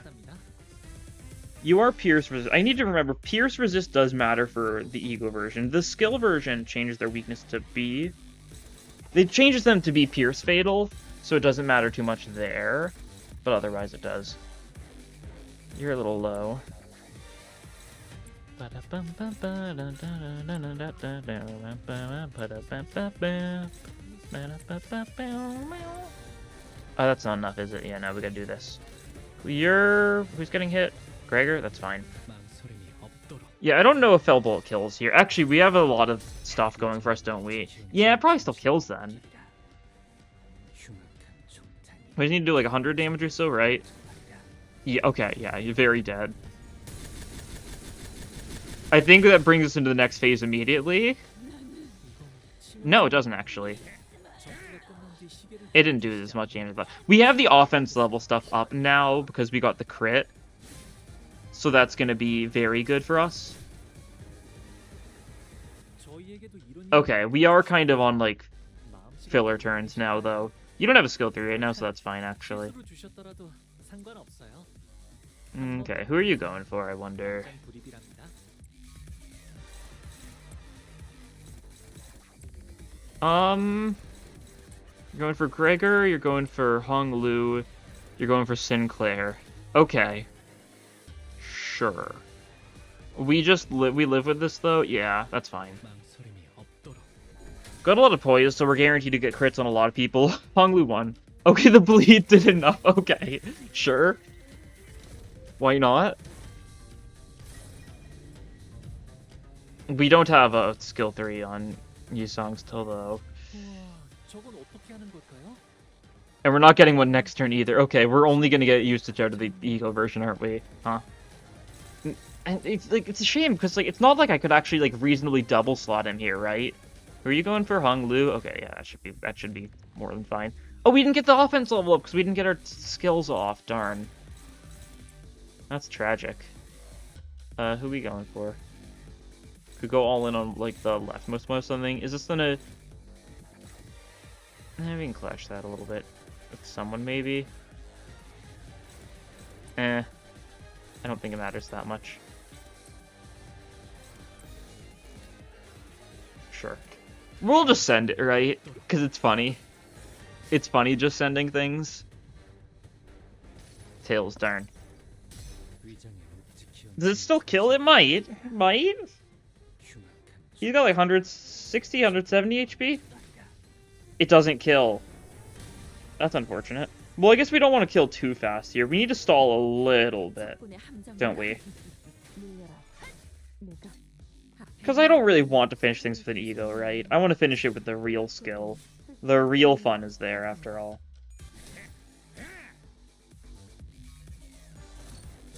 You are Pierce Resist. I need to remember, Pierce Resist does matter for the Ego version. The skill version changes their weakness to be... It changes them to be Pierce Fatal, so it doesn't matter too much there. But otherwise it does. You're a little low. Oh, that's not enough, is it? Yeah, no, we gotta do this. Who's getting hit? Gregor? That's fine. Yeah, I don't know if Fellbolt kills here. Actually, we have a lot of stuff going for us, don't we? Yeah, it probably still kills then. We just need to do like 100 damage or so, right? Yeah, okay, yeah, you're very dead. I think that brings us into the next phase immediately. No, it doesn't actually. It didn't do as much damage, but we have the offense level stuff up now because we got the crit. So that's going to be very good for us. Okay, we are kind of on, like, filler turns now, though. You don't have a skill 3 right now, so that's fine, actually. Okay, who are you going for, I wonder? You're going for Gregor, you're going for Hong Lu, you're going for Sinclair. Okay. Sure. We live with this, though? Yeah, that's fine. Got a lot of poise, so we're guaranteed to get crits on a lot of people. Hong Lu won. Okay, the bleed did enough. Okay, sure. Why not? We don't have a skill 3 on Yusong still, though. And we're not getting one next turn either. Okay, we're only gonna get used to the Eco version, aren't we? Huh? And it's like it's a shame because like it's not like I could actually like reasonably double slot him here, right? Who are you going for, Hong Lu? Okay, yeah, that should be more than fine. Oh, we didn't get the offense level up because we didn't get our skills off. Darn. That's tragic. Who are we going for? Could go all in on like the leftmost or something. Is this gonna? We can clash that a little bit with someone maybe. I don't think it matters that much. Sure. We'll just send it, right? Because it's funny. It's funny just sending things. Tails, darn. Does it still kill? It might. It might. He's got like 160, 170 HP. It doesn't kill. That's unfortunate. Well, I guess we don't want to kill too fast here. We need to stall a little bit, don't we? Because I don't really want to finish things with an ego, right? I want to finish it with the real skill. The real fun is there, after all.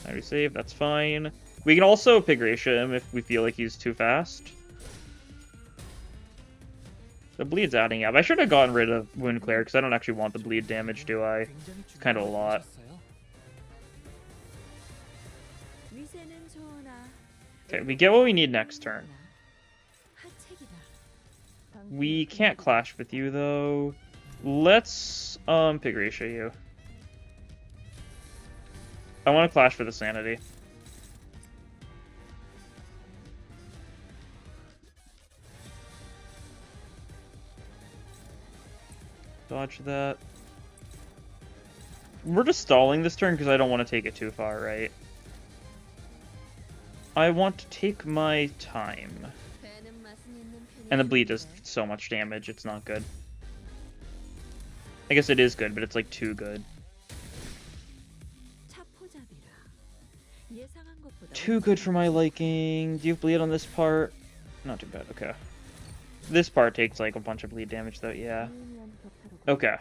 Now we save, that's fine. We can also Pigratia him if we feel like he's too fast. The bleed's adding up. I should have gotten rid of Wound Clear, because I don't actually want the bleed damage, do I? It's kind of a lot. Okay, we get what we need next turn. We can't clash with you, though. Let's, Pigratia you. I want to clash for the sanity. Dodge that. We're just stalling this turn because I don't want to take it too far, right? I want to take my time. And the bleed does so much damage, it's not good. I guess it is good, but it's like too good. Too good for my liking. Do you have bleed on this part? Not too bad, okay. This part takes like a bunch of bleed damage though, yeah. Okay.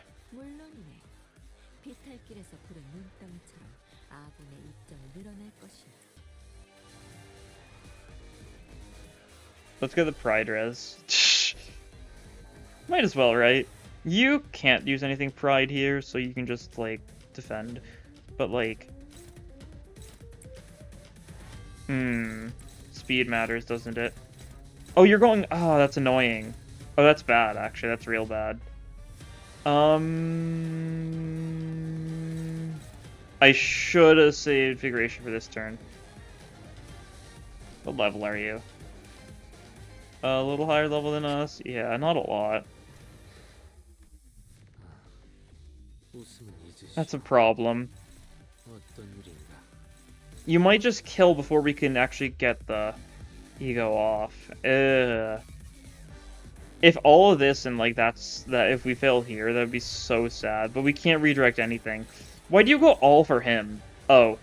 Let's get the Pride res. Might as well, right? You can't use anything Pride here, so you can just, like, defend. But, like... Speed matters, doesn't it? Oh, you're going... Oh, that's annoying. Oh, that's bad, actually. That's real bad. I should have saved Figuration for this turn. What level are you? A little higher level than us? Yeah, not a lot. That's a problem. You might just kill before we can actually get the ego off. Ugh. If all of this and, like, if we fail here, that would be so sad. But we can't redirect anything. Why do you go all for him? Oh.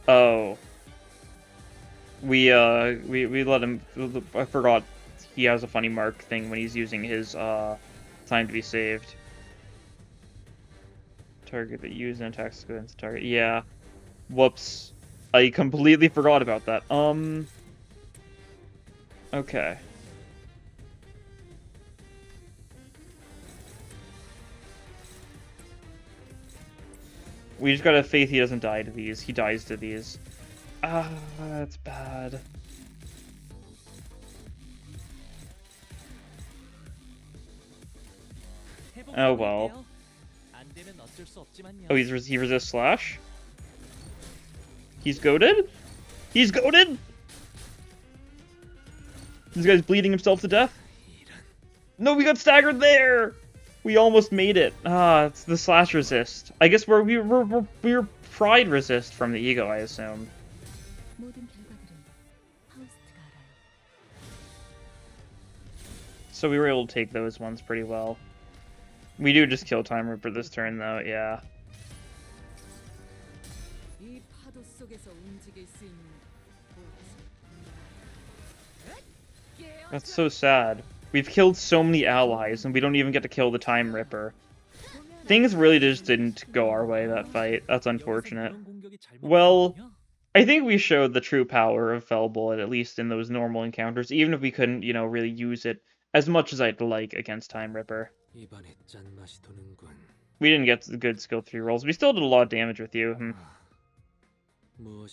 Oh. We let him... I forgot he has a funny mark thing when he's using his, time to be saved. Target that use and attacks go into target. Yeah. Whoops. I completely forgot about that. Okay. We just gotta have faith he doesn't die to these. He dies to these. Ah, that's bad. Oh well. Oh, he resists slash? He's goated? He's goated? This guy's bleeding himself to death? No, we got staggered there! We almost made it. Ah, it's the slash resist. I guess we were pride resist from the ego, I assume. So we were able to take those ones pretty well. We do just kill Time Ripper this turn, though, yeah. That's so sad. We've killed so many allies, and we don't even get to kill the Time Ripper. Things really just didn't go our way that fight. That's unfortunate. Well, I think we showed the true power of Fell Bullet, at least in those normal encounters, even if we couldn't, you know, really use it as much as I'd like against Time Ripper. We didn't get the good skill 3 rolls. We still did a lot of damage with you. I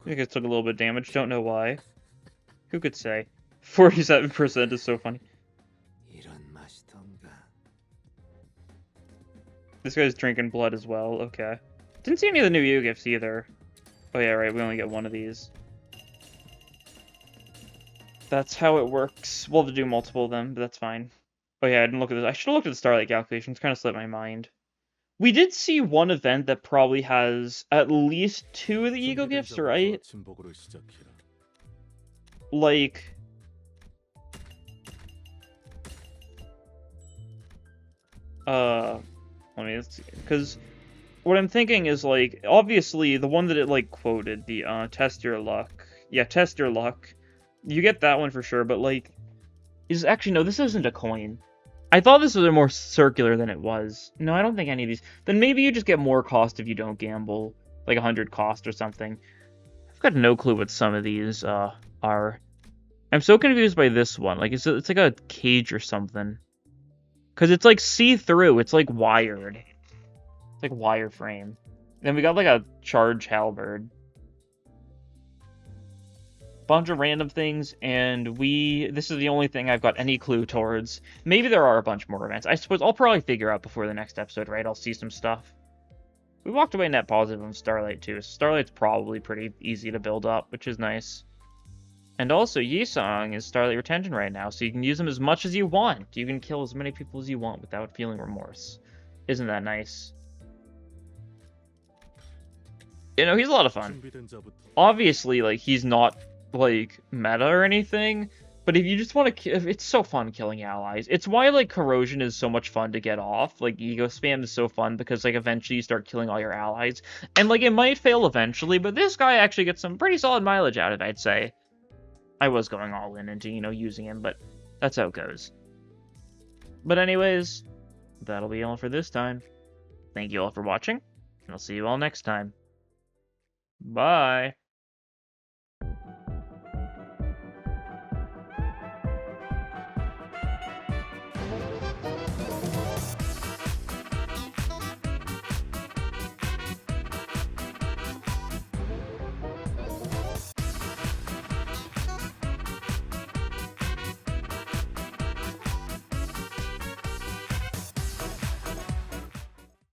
think it took a little bit of damage. Don't know why. Who could say? 47% is so funny. This guy's drinking blood as well. Okay. Didn't see any of the new Yu gifts either. Oh yeah, right. We only get one of these. That's how it works. We'll have to do multiple of them, but that's fine. Oh yeah, I didn't look at this. I should have looked at the Starlight calculations. Kind of slipped my mind. We did see one event that probably has at least 2 of the ego gifts, right? Like... let me see. Because what I'm thinking is, like, obviously, the one that it, like, quoted, the, test your luck. Yeah, test your luck. You get that one for sure, but, like... Actually, no, this isn't a coin. I thought this was more circular than it was. No, I don't think any of these... Then maybe you just get more cost if you don't gamble. Like 100 cost or something. I've got no clue what some of these, are. I'm so confused by this one. Like, it's like a cage or something. Because it's, like, see-through. It's, like, wired. It's, like, wireframe. Then we got, like, a charge halberd. Bunch of random things, and this is the only thing I've got any clue towards. Maybe there are a bunch more events. I suppose I'll probably figure out before the next episode, right? I'll see some stuff. We walked away net positive on Starlight, too. So Starlight's probably pretty easy to build up, which is nice. And also, Yisong is Starlight Retention right now, so you can use him as much as you want. You can kill as many people as you want without feeling remorse. Isn't that nice? You know, he's a lot of fun. Obviously, like, he's not, like, meta or anything, but if you just want to it's so fun killing allies. It's why, like, Corrosion is so much fun to get off. Like, Ego Spam is so fun because, like, eventually you start killing all your allies. And, like, it might fail eventually, but this guy actually gets some pretty solid mileage out of it, I'd say. I was going all in into, you know, using him, but that's how it goes. But anyways, that'll be all for this time. Thank you all for watching, and I'll see you all next time. Bye!